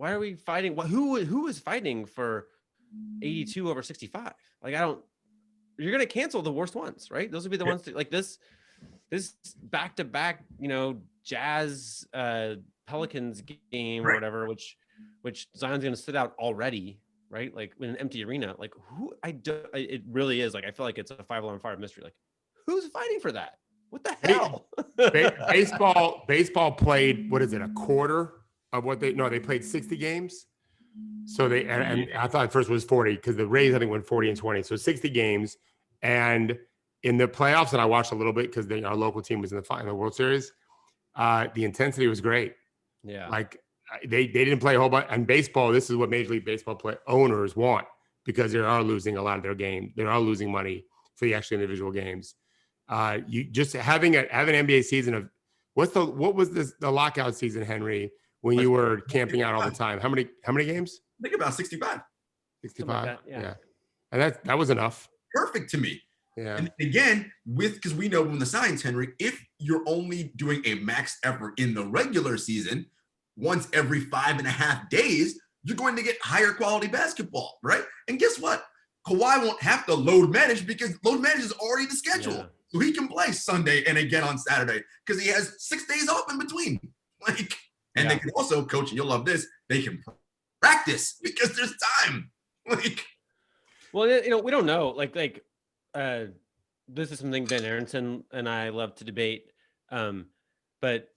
are we fighting? Who is fighting for 82 over 65? You're going to cancel the worst ones, right? Those would be the ones that, this back-to-back, Jazz Pelicans game or whatever, which Zion's going to sit out already, right? In an empty arena, it really is. I feel like it's a 5 alarm fire mystery. Who's fighting for that? What the hell? Baseball played, what is it, a quarter of what they played 60 games. So and I thought at first it was 40 because the Rays, I think, went 40 and 20. So 60 games. And in the playoffs, and I watched a little bit because our local team was in the World Series, the intensity was great. Yeah. Like they didn't play a whole bunch. And baseball, this is what Major League Baseball owners want because they are losing a lot of their game. They are losing money for the actual individual games. You just having an NBA season of what was the lockout season, Henry, when you were camping out all the time? How many games? I think about 65. 65. Like that, yeah. And that was enough. Perfect to me. Yeah. And again, because we know from the science, Henry, if you're only doing a max effort in the regular season, once every 5.5 days, you're going to get higher quality basketball, right? And guess what? Kawhi won't have to load manage because load manage is already the schedule. Yeah. So he can play Sunday and again on Saturday because he has 6 days off in between. And they can also, coach, and you'll love this, they can practice because there's time. Well, we don't know. This is something Ben Aronson and I love to debate. But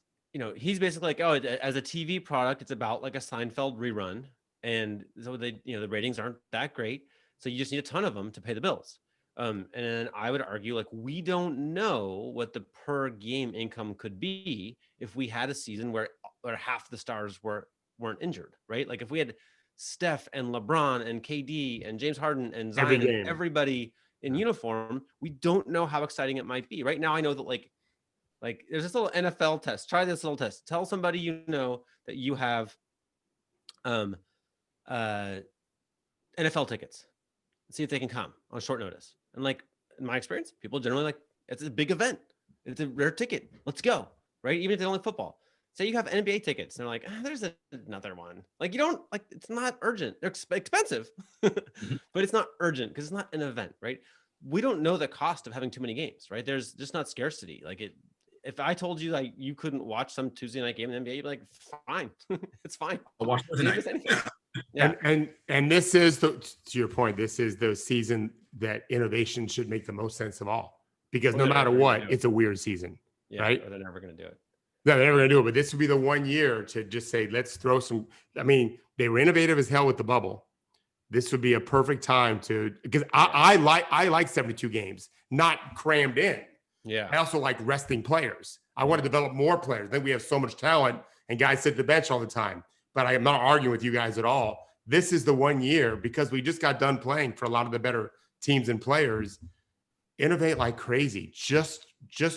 he's basically like, oh, as a TV product, it's about like a Seinfeld rerun, and so the ratings aren't that great. So you just need a ton of them to pay the bills. And I would argue, like, we don't know what the per game income could be if we had a season where half the stars weren't injured, right? Like if we had Steph and LeBron and KD and James Harden and Zion and everybody in uniform, we don't know how exciting it might be. Right now, I know that like there's this little NFL test. Try this little test. Tell somebody that you have NFL tickets. See if they can come on short notice. And like in my experience, people generally like, it's a big event. It's a rare ticket. Let's go. Right? Even if they only football. Say you have NBA tickets. And they're like, there's another one. Like you don't like, it's not urgent. They're expensive, but it's not urgent because it's not an event, right? We don't know the cost of having too many games, right? There's just not scarcity. Like if I told you like you couldn't watch some Tuesday night game in the NBA, you'd be like, fine, it's fine. I'll watch tonight. Yeah. And this is to your point, this is the season that innovation should make the most sense of all because no matter what, it's a weird season, right? Or they're never going to do it. No, they're never going to do it. But this would be the 1 year to just say, let's throw some. I mean, they were innovative as hell with the bubble. This would be a perfect time because I like 72 games, not crammed in. Yeah. I also like resting players. I want to develop more players. I think we have so much talent and guys sit the bench all the time. But I am not arguing with you guys at all. This is the 1 year because we just got done playing for a lot of the better teams and players. Innovate like crazy. Just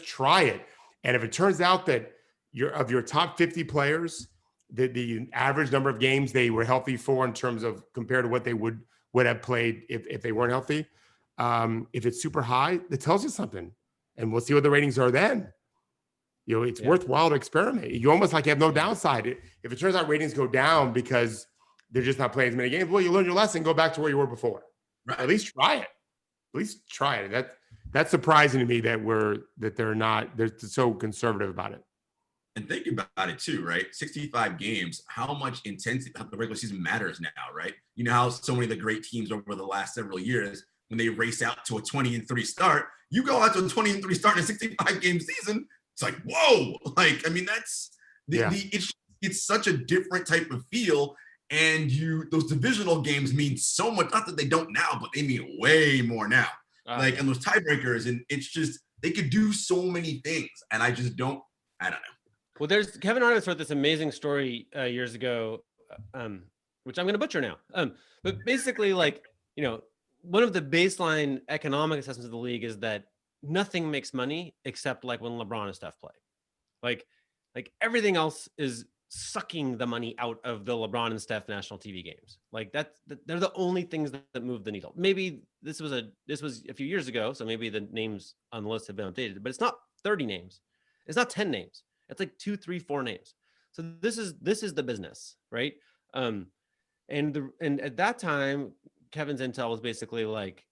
try it. And if it turns out that your top 50 players, the average number of games they were healthy for in terms of compared to what they would have played if they weren't healthy, if it's super high, that tells you something. And we'll see what the ratings are then. It's worthwhile to experiment. You almost like have no downside. If it turns out ratings go down because they're just not playing as many games, well, you learn your lesson, go back to where you were before. Right. At least try it. That's surprising to me that they're so conservative about it. And think about it too, right? 65 games, how much intensity the regular season matters now, right? You know how so many of the great teams over the last several years, when they race out to a 20-3 start, you go out to a 20-3 start in a 65 game season. It's like, whoa, like, I mean, that's it's such a different type of feel. And those divisional games mean so much, not that they don't now, but they mean way more now. And those tiebreakers, and it's just, they could do so many things. And I don't know. Well, there's Kevin Arnott wrote this amazing story years ago, which I'm going to butcher now. But basically, like, one of the baseline economic assessments of the league is that nothing makes money except like when LeBron and Steph play. Like everything else is sucking the money out of the LeBron and Steph national TV games. Like they're the only things that move the needle. Maybe this was a few years ago, so maybe the names on the list have been updated, but it's not 30 names. It's not 10 names. It's like 2, 3, 4 names. So this is the business, right? And at that time, Kevin's intel was basically like,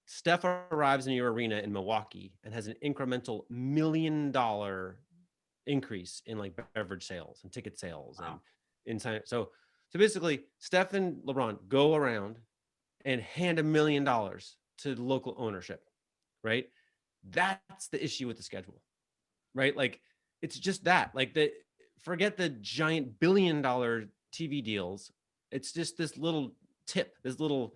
Steph arrives in your arena in Milwaukee and has an incremental $1 million increase in like beverage sales and ticket sales and inside. So basically, Steph and LeBron go around and hand $1 million to local ownership, right? That's the issue with the schedule, right? Like, it's just that. Like, forget the giant billion-dollar TV deals. It's just this little tip, this little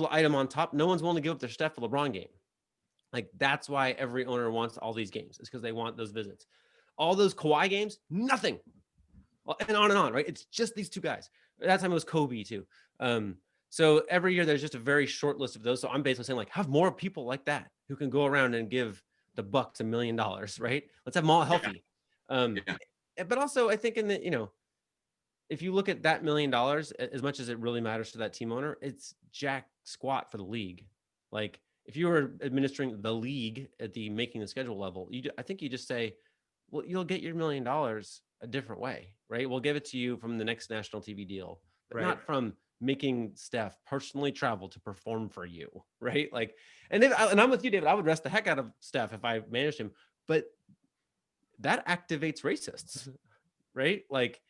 item on top. No one's willing to give up their Steph or LeBron game. Like, that's why every owner wants all these games. It's because they want those visits. All those Kawhi games, nothing. And on, right? It's just these two guys. That time it was Kobe too. So every year there's just a very short list of those. So I'm basically saying, like, have more people like that who can go around and give the Bucks $1 million, right? Let's have them all healthy. But also, I think if you look at that $1 million, as much as it really matters to that team owner, it's jack squat for the league. Like, if you were administering the league at the making the schedule level, I think you just say, well, you'll get your $1 million a different way, right? We'll give it to you from the next national TV deal, but not from making Steph personally travel to perform for you, right? Like, and I'm with you, David. I would rest the heck out of Steph if I managed him, but that activates racists, right? Like,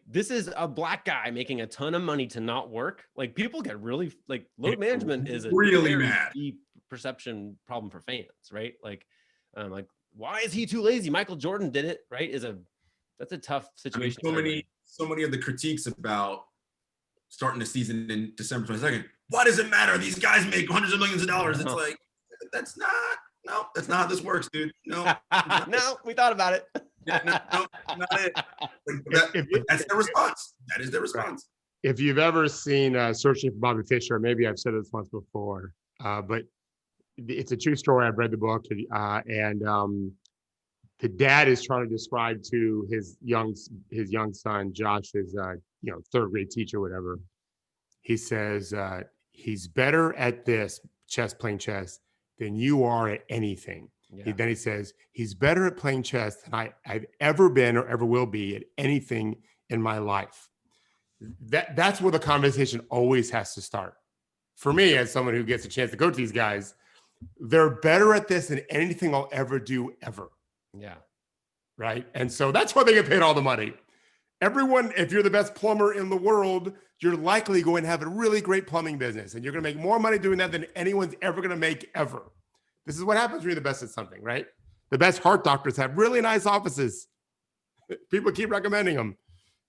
this is a black guy making a ton of money to not work. Like, people get really, like, load management is a really very mad deep perception problem for fans, right? Like, why is he too lazy? Michael Jordan did it, right? That's a tough situation. I mean, so many of the critiques about starting the season in December 22nd. Why does it matter? These guys make hundreds of millions of dollars. It's like, that's not how this works, dude. No, no, we thought about it. No, not it. That's their response. That is their response. If you've ever seen Searching for Bobby Fischer, maybe I've said this once before, but it's a true story. I've read the book, and the dad is trying to describe to his young son, Josh, his third grade teacher, whatever. He says he's better at this playing chess than you are at anything. Yeah. Then he says he's better at playing chess than I've ever been or ever will be at anything in my life. That's where the conversation always has to start. For me, as someone who gets a chance to coach these guys, they're better at this than anything I'll ever do ever. Yeah. Right. And so that's why they get paid all the money. Everyone, if you're the best plumber in the world, you're likely going to have a really great plumbing business, and you're going to make more money doing that than anyone's ever going to make ever. This is what happens when you're the best at something, right? The best heart doctors have really nice offices. People keep recommending them.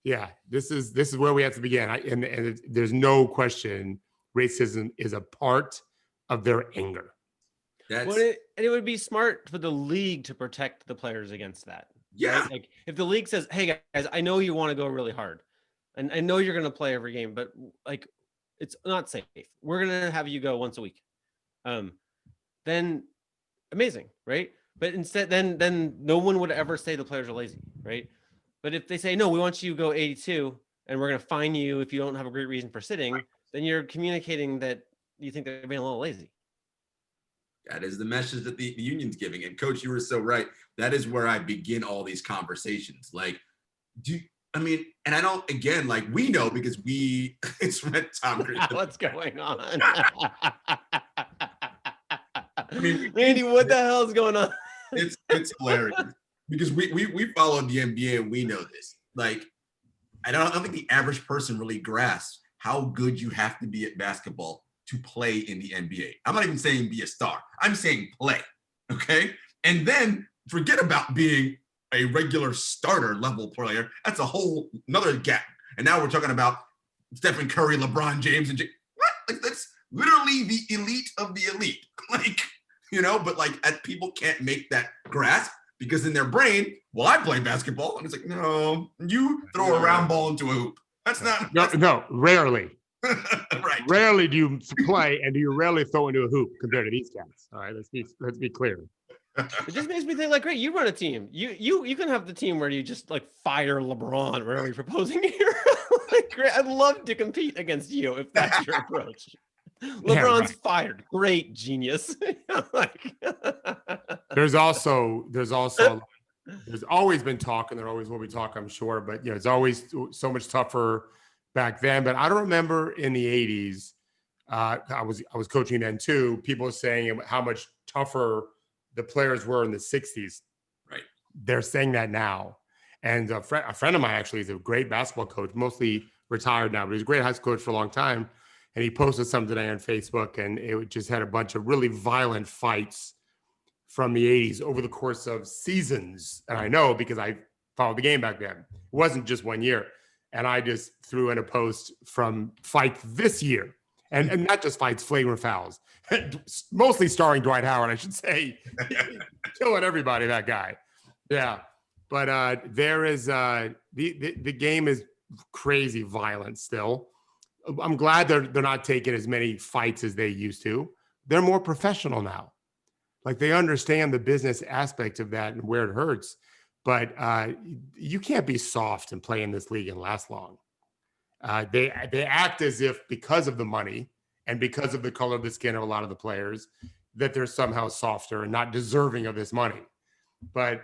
Yeah, this is where we have to begin. And there's no question racism is a part of their anger. It would be smart for the league to protect the players against that. Yeah. Right? Like, if the league says, hey guys, I know you want to go really hard, and I know you're going to play every game, but like, it's not safe. We're going to have you go once a week. Then amazing, right? But instead, then no one would ever say the players are lazy, right? But if they say, no, we want you to go 82 and we're going to fine you if you don't have a great reason for sitting, then you're communicating that you think they're being a little lazy. That is the message that the union's giving. And Coach, you were so right. That is where I begin all these conversations. Like, and I don't, again, like, we know because it's read Tom Cruise. What's going on? Randy, what the hell is going on? It's hilarious because we followed the NBA and we know this. Like, I don't think the average person really grasps how good you have to be at basketball to play in the NBA. I'm not even saying be a star. I'm saying play. Okay. And then forget about being a regular starter level player. That's a whole another gap. And now we're talking about Stephen Curry, LeBron James, and what? Like, that's literally the elite of the elite. Like, but like, people can't make that grasp because in their brain, well, I play basketball. And it's like, no, you throw a round ball into a hoop. That's not. No, rarely. Right. Rarely do you play, and do you rarely throw into a hoop compared to these guys. All right, let's be clear. It just makes me think, like, great, you run a team. You can have the team where you just like fire LeBron wherever you're proposing here. Like, great, I'd love to compete against you if that's your approach. LeBron's fired. Great, genius. Like, there's always been talk, and there always will be talk, I'm sure, but it's always so much tougher back then. But I don't remember in the 80s, I was coaching then too, people saying how much tougher the players were in the 60s. Right. They're saying that now. And a friend of mine actually is a great basketball coach, mostly retired now, but he's a great high school coach for a long time. and he posted something today on Facebook, and it just had a bunch of really violent fights from the 80s over the course of seasons. And I know because I followed the game back then. It wasn't just 1 year. And I just threw in a post from fights this year. And not just fights, flagrant fouls. Mostly starring Dwight Howard, I should say. Killing everybody, that guy. Yeah. But there is the game is crazy violent still. I'm glad they're not taking as many fights as they used to. They're more professional now. Like they understand the business aspect of that and where it hurts. But you can't be soft and play in this league and last long. They act as if because of the money and because of the color of the skin of a lot of the players that they're somehow softer and not deserving of this money. But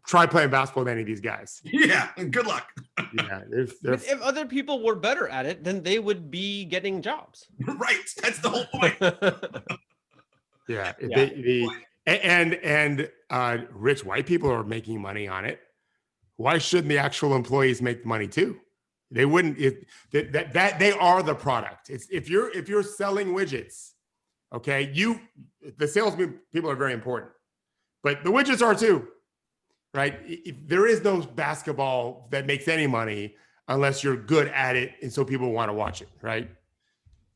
try playing basketball with any of these guys. Yeah, good luck. Yeah, If other people were better at it, then they would be getting jobs. Right. That's the whole point. yeah. Yeah. Rich white people are making money on it. Why shouldn't the actual employees make the money too? They wouldn't. That they are the product. It's if you're selling widgets, okay. The salesmen people are very important, but the widgets are too. Right? There is no basketball that makes any money unless you're good at it, and so people want to watch it. Right?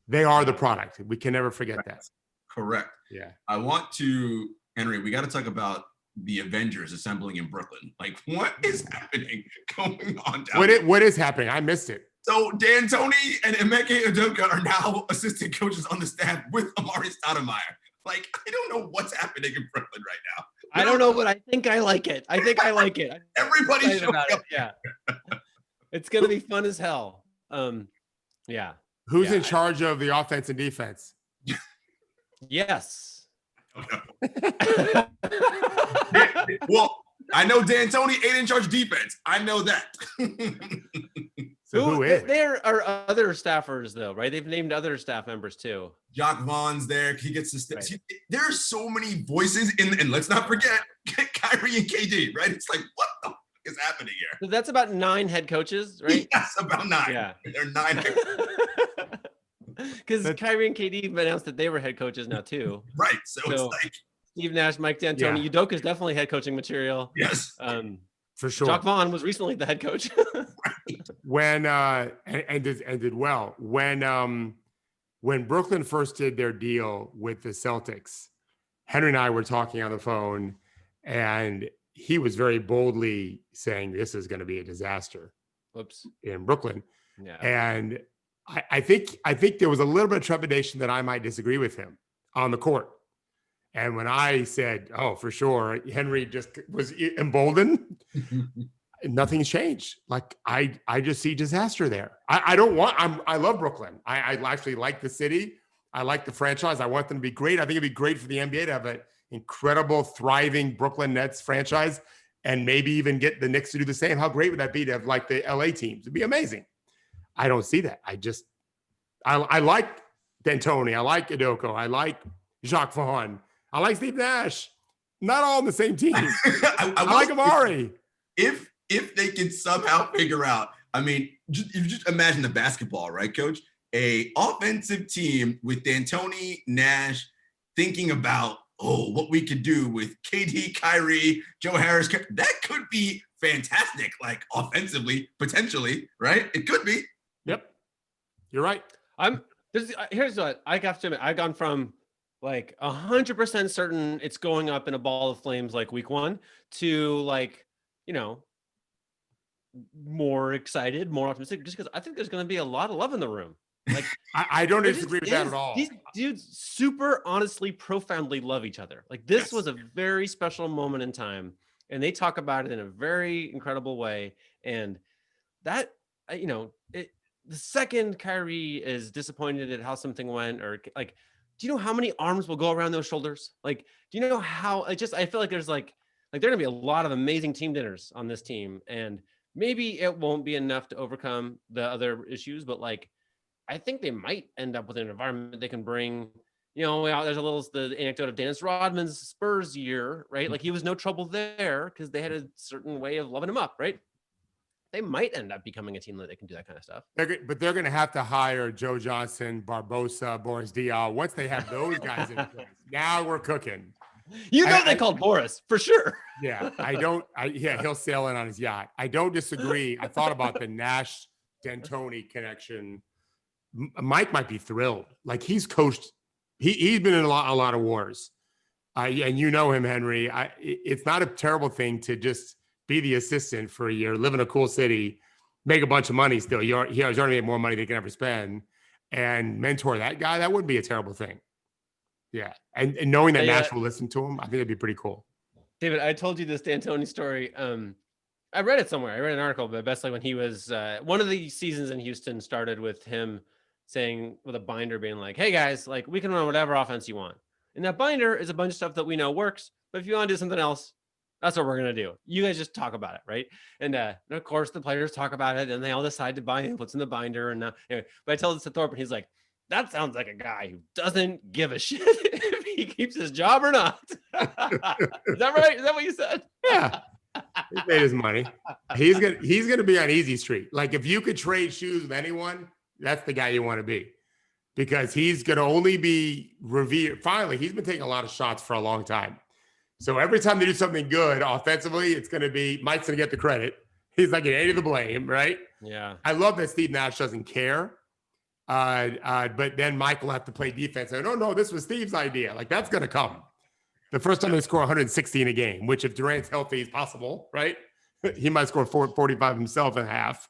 They are the product. We can never forget that. Correct. Yeah. I want to, Henry. We got to talk about the Avengers assembling in Brooklyn. Like, what is happening going on down there? What is happening? I missed it. So D'Antoni and Emeka Udoka are now assistant coaches on the staff with Amari Stoudemire. Like, I don't know what's happening in Brooklyn right now. I don't know, but I think I like it. Everybody's showing about up. it. Yeah. It's gonna be fun as hell. Yeah. Who's in charge of the offense and defense? Yes. Well, I know D'Antoni ain't in charge of defense. I know that. So who is? There are other staffers though, right? They've named other staff members too. Jock Vaughn's there. He gets to Right. There are so many voices and let's not forget Kyrie and KD, right? It's like, what the fuck is happening here? So that's about 9 head coaches, right? Yes, about 9. Yeah. They're 9 head Because Kyrie and KD have announced that they were head coaches now too. Right. So it's like, Steve Nash, Mike D'Antoni, Udoka is definitely head coaching material. yes. For sure. Jock Vaughn was recently the head coach. When and did well. When Brooklyn first did their deal with the Celtics, Henry and I were talking on the phone, and he was very boldly saying this is going to be a disaster. Whoops. In Brooklyn. Yeah. And I think there was a little bit of trepidation that I might disagree with him on the court. And when I said, "Oh, for sure," Henry just was emboldened. Nothing's changed. Like I just see disaster there. I love Brooklyn. I actually like the city. I like the franchise. I want them to be great. I think it'd be great for the NBA to have an incredible, thriving Brooklyn Nets franchise, and maybe even get the Knicks to do the same. How great would that be to have like the LA teams? It'd be amazing. I don't see that. I like D'Antoni. I like Udoka. I like Jacques Vaughn. I like Steve Nash. Not all on the same team. I like Amari. If they can somehow figure out, I mean, just imagine the basketball, right, Coach? A offensive team with D'Antoni, Nash, thinking about, what we could do with KD, Kyrie, Joe Harris. That could be fantastic, like offensively, potentially, right? It could be. Yep. You're right. Here's what I have to admit. I've gone from like 100% certain it's going up in a ball of flames like week 1 to like, more excited, more optimistic, just because I think there's going to be a lot of love in the room. Like I don't disagree with that at all. These dudes super honestly, profoundly love each other. Like this was a very special moment in time, and they talk about it in a very incredible way. And that, the second Kyrie is disappointed at how something went, or like, do you know how many arms will go around those shoulders? Like, do you know how? I feel like there's like there are gonna be a lot of amazing team dinners on this team, and maybe it won't be enough to overcome the other issues, but like, I think they might end up with an environment they can bring. There's the anecdote of Dennis Rodman's Spurs year, right? Like he was no trouble there because they had a certain way of loving him up, right? I they might end up becoming a team that they can do that kind of stuff. But they're going to have to hire Joe Johnson, Barbosa, Boris Diaw. Once they have those guys in place, now we're cooking. They called Boris for sure. Yeah, he'll sail in on his yacht. I don't disagree. I thought about the Nash D'Antoni connection. Mike might be thrilled. Like he's coached. He's been in a lot of wars. And you know him, Henry. It's not a terrible thing to just be the assistant for a year, live in a cool city, make a bunch of money still. He's already made more money than he can ever spend, and mentor that guy. That wouldn't be a terrible thing. Yeah. And knowing that Nash will listen to him, I think it'd be pretty cool. David, I told you this D'Antoni story. I read it somewhere. I read an article, but basically when he was one of the seasons in Houston started with him saying with a binder being like, hey guys, like we can run whatever offense you want. And that binder is a bunch of stuff that we know works, but if you want to do something else, that's what we're going to do. You guys just talk about it, right? And of course, the players talk about it, and they all decide to buy in what's in the binder. And anyway, but I told this to Thorpe, and he's like, that sounds like a guy who doesn't give a shit if he keeps his job or not. Is that right? Is that what you said? Yeah. He made his money. He's gonna be on easy street. Like if you could trade shoes with anyone, that's the guy you want to be. Because he's going to only be revered. Finally, he's been taking a lot of shots for a long time. So every time they do something good offensively, it's going to be Mike's going to get the credit. He's like an A to the blame, right? Yeah. I love that Steve Nash doesn't care. But then Mike will have to play defense. And, no, this was Steve's idea. Like that's going to come. The first time they score 160 in a game, which if Durant's healthy is possible, right? He might score 45 himself in half.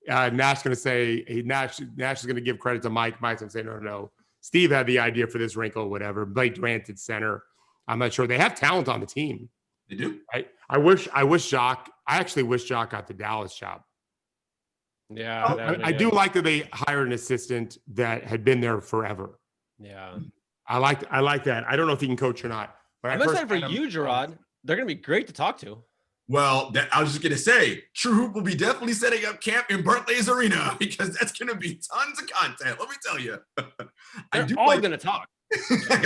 Nash going to say Nash is going to give credit to Mike. Mike's going to say no. Steve had the idea for this wrinkle, whatever. Blake Durant at center. I'm not sure they have talent on the team. They do. I wish Jacques. I actually wish Jacques got the Dallas job. Yeah, I do like that they hired an assistant that had been there forever. Yeah, I like that. I don't know if he can coach or not. But I'm excited for you, Jarod. They're going to be great to talk to. Well, I was just going to say, TrueHoop will be definitely setting up camp in Barclays Arena because that's going to be tons of content. Let me tell you. They're all going to talk.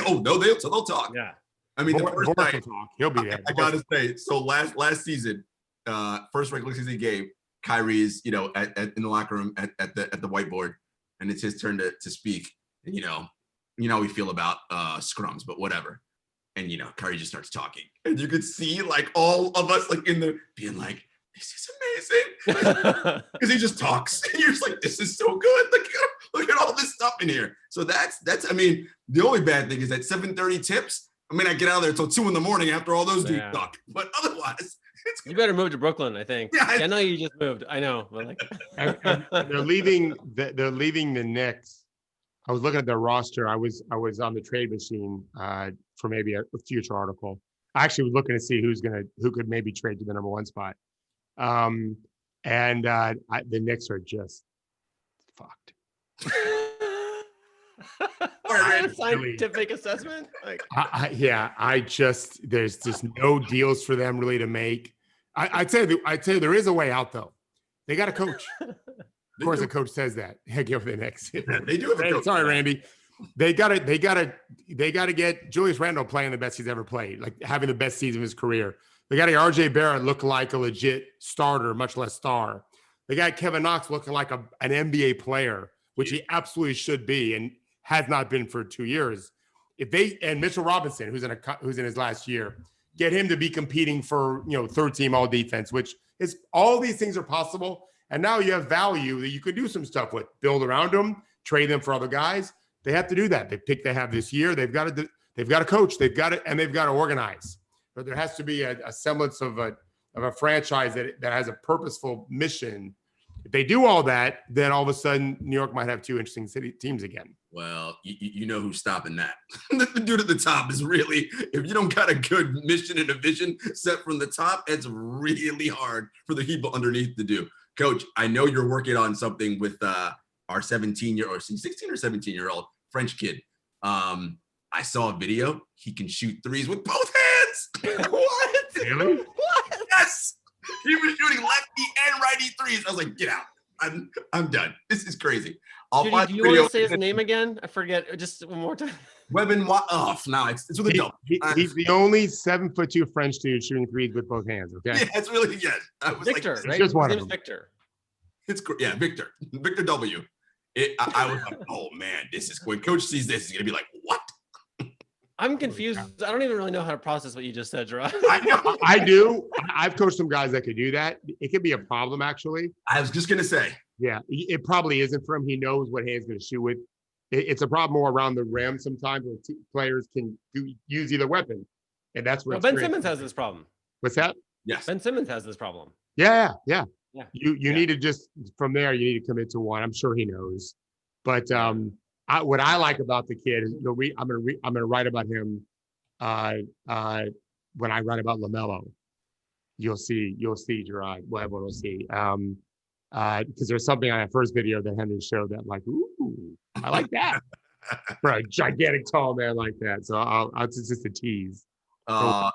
Oh, no, they'll talk. Yeah. I mean, the first night, he'll be there. I got to say, so last season, first regular season game, Kyrie's, in the locker room at the whiteboard, and it's his turn to speak. And, you know how we feel about scrums, but whatever. And, Kyrie just starts talking. And you could see, like, all of us, like, in the being like, this is amazing. Because he just talks. And you're just like, this is so good. Look at all this stuff in here. So that's I mean, the only bad thing is that 7:30 tips. I mean, I get out of there until 2 a.m. after all those dudes talk. But otherwise, it's good. You better move to Brooklyn, I think. Yeah, I know you just moved. I know. But like... they're leaving the Knicks. I was looking at their roster. I was on the trade machine for maybe a future article. I actually was looking to see who could maybe trade to the number 1 spot. The Knicks are just fucked. A scientific assessment. Like, there's just no deals for them really to make. I'd say there is a way out though. They got a coach. Of course, the coach says that. Heck, over the next. They do have a coach. Sorry, Randy. They got to get Julius Randle playing the best he's ever played, like having the best season of his career. They got to get RJ Barrett looking like a legit starter, much less star. They got Kevin Knox looking like an NBA player, which he absolutely should be and has not been for 2 years. And Mitchell Robinson, who's in his last year, get him to be competing for third team all defense, which is all these things are possible. And now you have value that you could do some stuff with, build around them, trade them for other guys. They have to do that. They have this year. They've got to coach. They've got to organize. But there has to be a semblance of a franchise that has a purposeful mission. If they do all that, then all of a sudden New York might have 2 interesting city teams again. Well, you know who's stopping that. The dude at the top is really, if you don't got a good mission and a vision set from the top, it's really hard for the people underneath to do. Coach, I know you're working on something with our 16 or 17-year-old French kid. I saw a video. He can shoot threes with both hands. What? Really? What? Yes. He was shooting lefty and righty threes. I was like, get out. I'm done. This is crazy. Do you want to say his name again? I forget. Just one more time. Webin no, it's with a double. He's the only 7'2" French dude shooting threes with both hands. Okay. Yeah, it's really good. Victor, like, right? Just one His of name's them. Victor. Yeah, Victor W. I was like, oh man, this is when coach sees this, he's gonna be like, what? I'm confused. I don't even really know how to process what you just said, Jarod. I do. I've coached some guys that could do that. It could be a problem, actually. I was just gonna say. Yeah, it probably isn't for him. He knows what hand's going to shoot with. It's a problem more around the rim sometimes where players can use either weapon. And that's where Well, Ben Simmons has this problem. What's that? Yes. Ben Simmons has this problem. Yeah. Yeah. You need to just, from there, you need to commit to one. I'm sure he knows. But what I like about the kid is, I'm gonna write about him when I write about LaMelo. You'll see, Jarod. Well, everyone will see. Because there's something on that first video that Henry showed that, like, ooh, I like that for a gigantic tall man like that. So it's just a tease.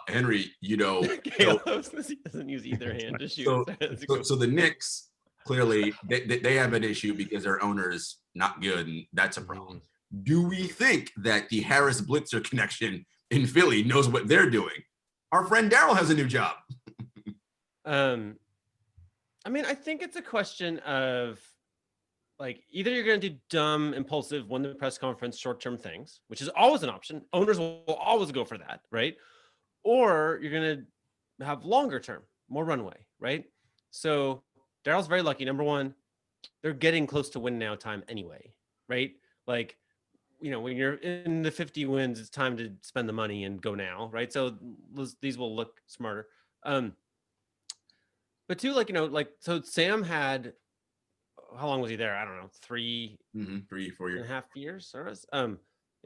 Henry, you know, He doesn't use either hand to shoot. So the Knicks clearly they have an issue because their owner is not good, and that's a problem. Do we think that the Harris Blitzer connection in Philly knows what they're doing? Our friend Daryl has a new job. I mean, I think it's a question of, like, either you're going to do dumb, impulsive, win the press conference, short-term things, which is always an option. Owners will always go for that, right? Or you're going to have longer-term, more runway, right? So Daryl's very lucky. Number one, they're getting close to win now time anyway, right? Like, you know, when you're in the 50 wins, it's time to spend the money and go now, right? So these will look smarter. But too, like, you know, like, so Sam had, how long was he there? I don't know, 3, 4 years, and a half years. Or you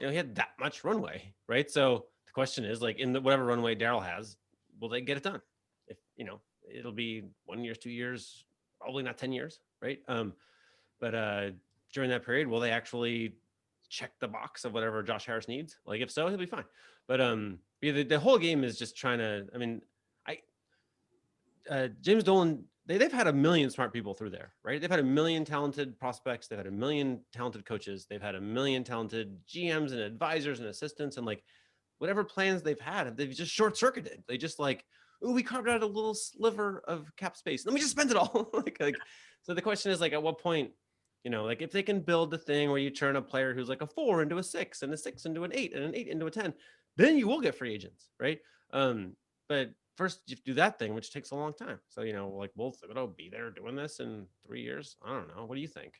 know, he had that much runway, right? So the question is, like, in the whatever runway Daryl has, will they get it done? If, you know, it'll be 1 year, 2 years, probably not 10 years, right? But during that period, will they actually check the box of whatever Josh Harris needs? Like, if so, he'll be fine. But the whole game is just trying to, I mean, James Dolan, they've had a million smart people through there, right? They've had a million talented prospects. They've had a million talented coaches. They've had a million talented GMs and advisors and assistants. And, like, whatever plans they've had, they've just short circuited. They just, like, oh, we carved out a little sliver of cap space. Let me just spend it all. like, so the question is, like, at what point, you know, like, if they can build the thing where you turn a player who's like a 4 into a 6 and a 6 into an 8 and an 8 into a 10, then you will get free agents, right? But first you have to do that thing, which takes a long time. So, you know, like, will Thibodeau be there doing this in 3 years? I don't know. What do you think?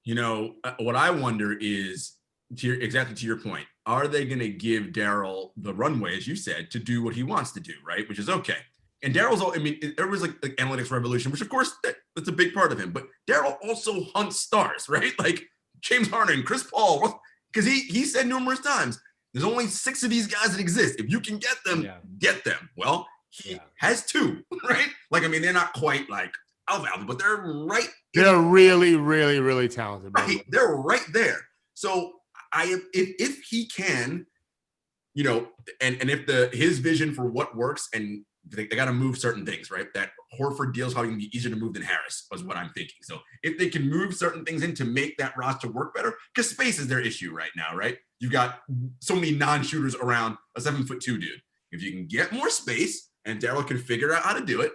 You know, what I wonder is, exactly to your point, are they going to give Daryl the runway, as you said, to do what he wants to do, right? Which is okay. And Daryl's, I mean, everyone's like analytics revolution, which of course that's a big part of him. But Daryl also hunts stars, right? Like James Harden, Chris Paul, because he said numerous times, there's only 6 of these guys that exist. If you can get them, get them. Well, he has 2, right? Like, I mean, they're not quite like alpha, but they're right. They're really, really, really talented. Right. They're right there. So if he can, you know, and if his vision for what works, and they got to move certain things, right? That Horford deal is probably going to be easier to move than Harris, is what I'm thinking. So if they can move certain things in to make that roster work better, because space is their issue right now, right? You've got so many non-shooters around a 7'2" dude. If you can get more space and Daryl can figure out how to do it,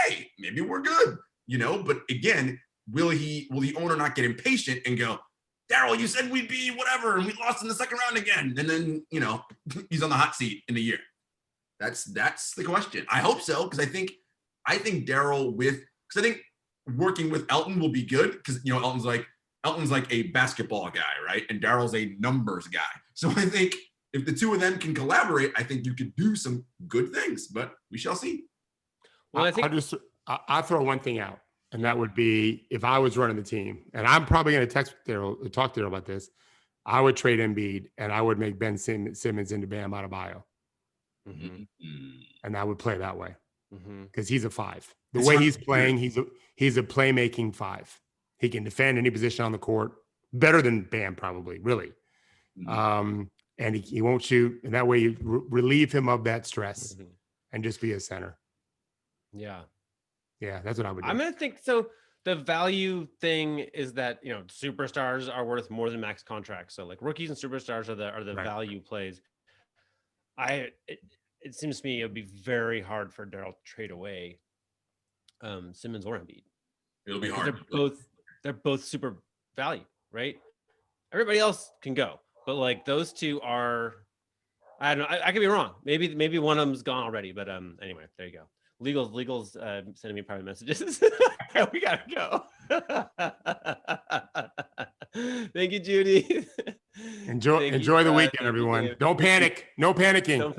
hey, maybe we're good, you know? But again, will the owner not get impatient and go, Daryl, you said we'd be whatever, and we lost in the second round again. And then, you know, he's on the hot seat in a year. That's the question. I hope so, because I think Daryl because I think working with Elton will be good, because, you know, Elton's like a basketball guy, right? And Daryl's a numbers guy. So I think if the two of them can collaborate, I think you could do some good things, but we shall see. Well, I think I'll throw one thing out, and that would be, if I was running the team, and I'm probably going to talk to Daryl about this, I would trade Embiid and I would make Ben Simmons into Bam Adebayo. Mm-hmm. And I would play that way, because he's a 5. The It's way hard he's to playing, he's a playmaking 5. He can defend any position on the court better than Bam, probably, really. And he won't shoot, and that way you relieve him of that stress and just be a center. Yeah, that's what I would do. I'm gonna think so. The value thing is that, you know, superstars are worth more than max contracts. So, like, rookies and superstars are the Right. value plays. It seems to me it would be very hard for Daryl to trade away Simmons or Embiid. It'll be 'Cause hard. they're both super value, right? Everybody else can go, but like those two are, I don't know. I could be wrong. Maybe one of them's gone already, but anyway, there you go. Legals sending me private messages. We gotta go. Thank you, Judy. Enjoy Thank the you, weekend, thank you, everyone. David. Don't panic. No panicking. Don't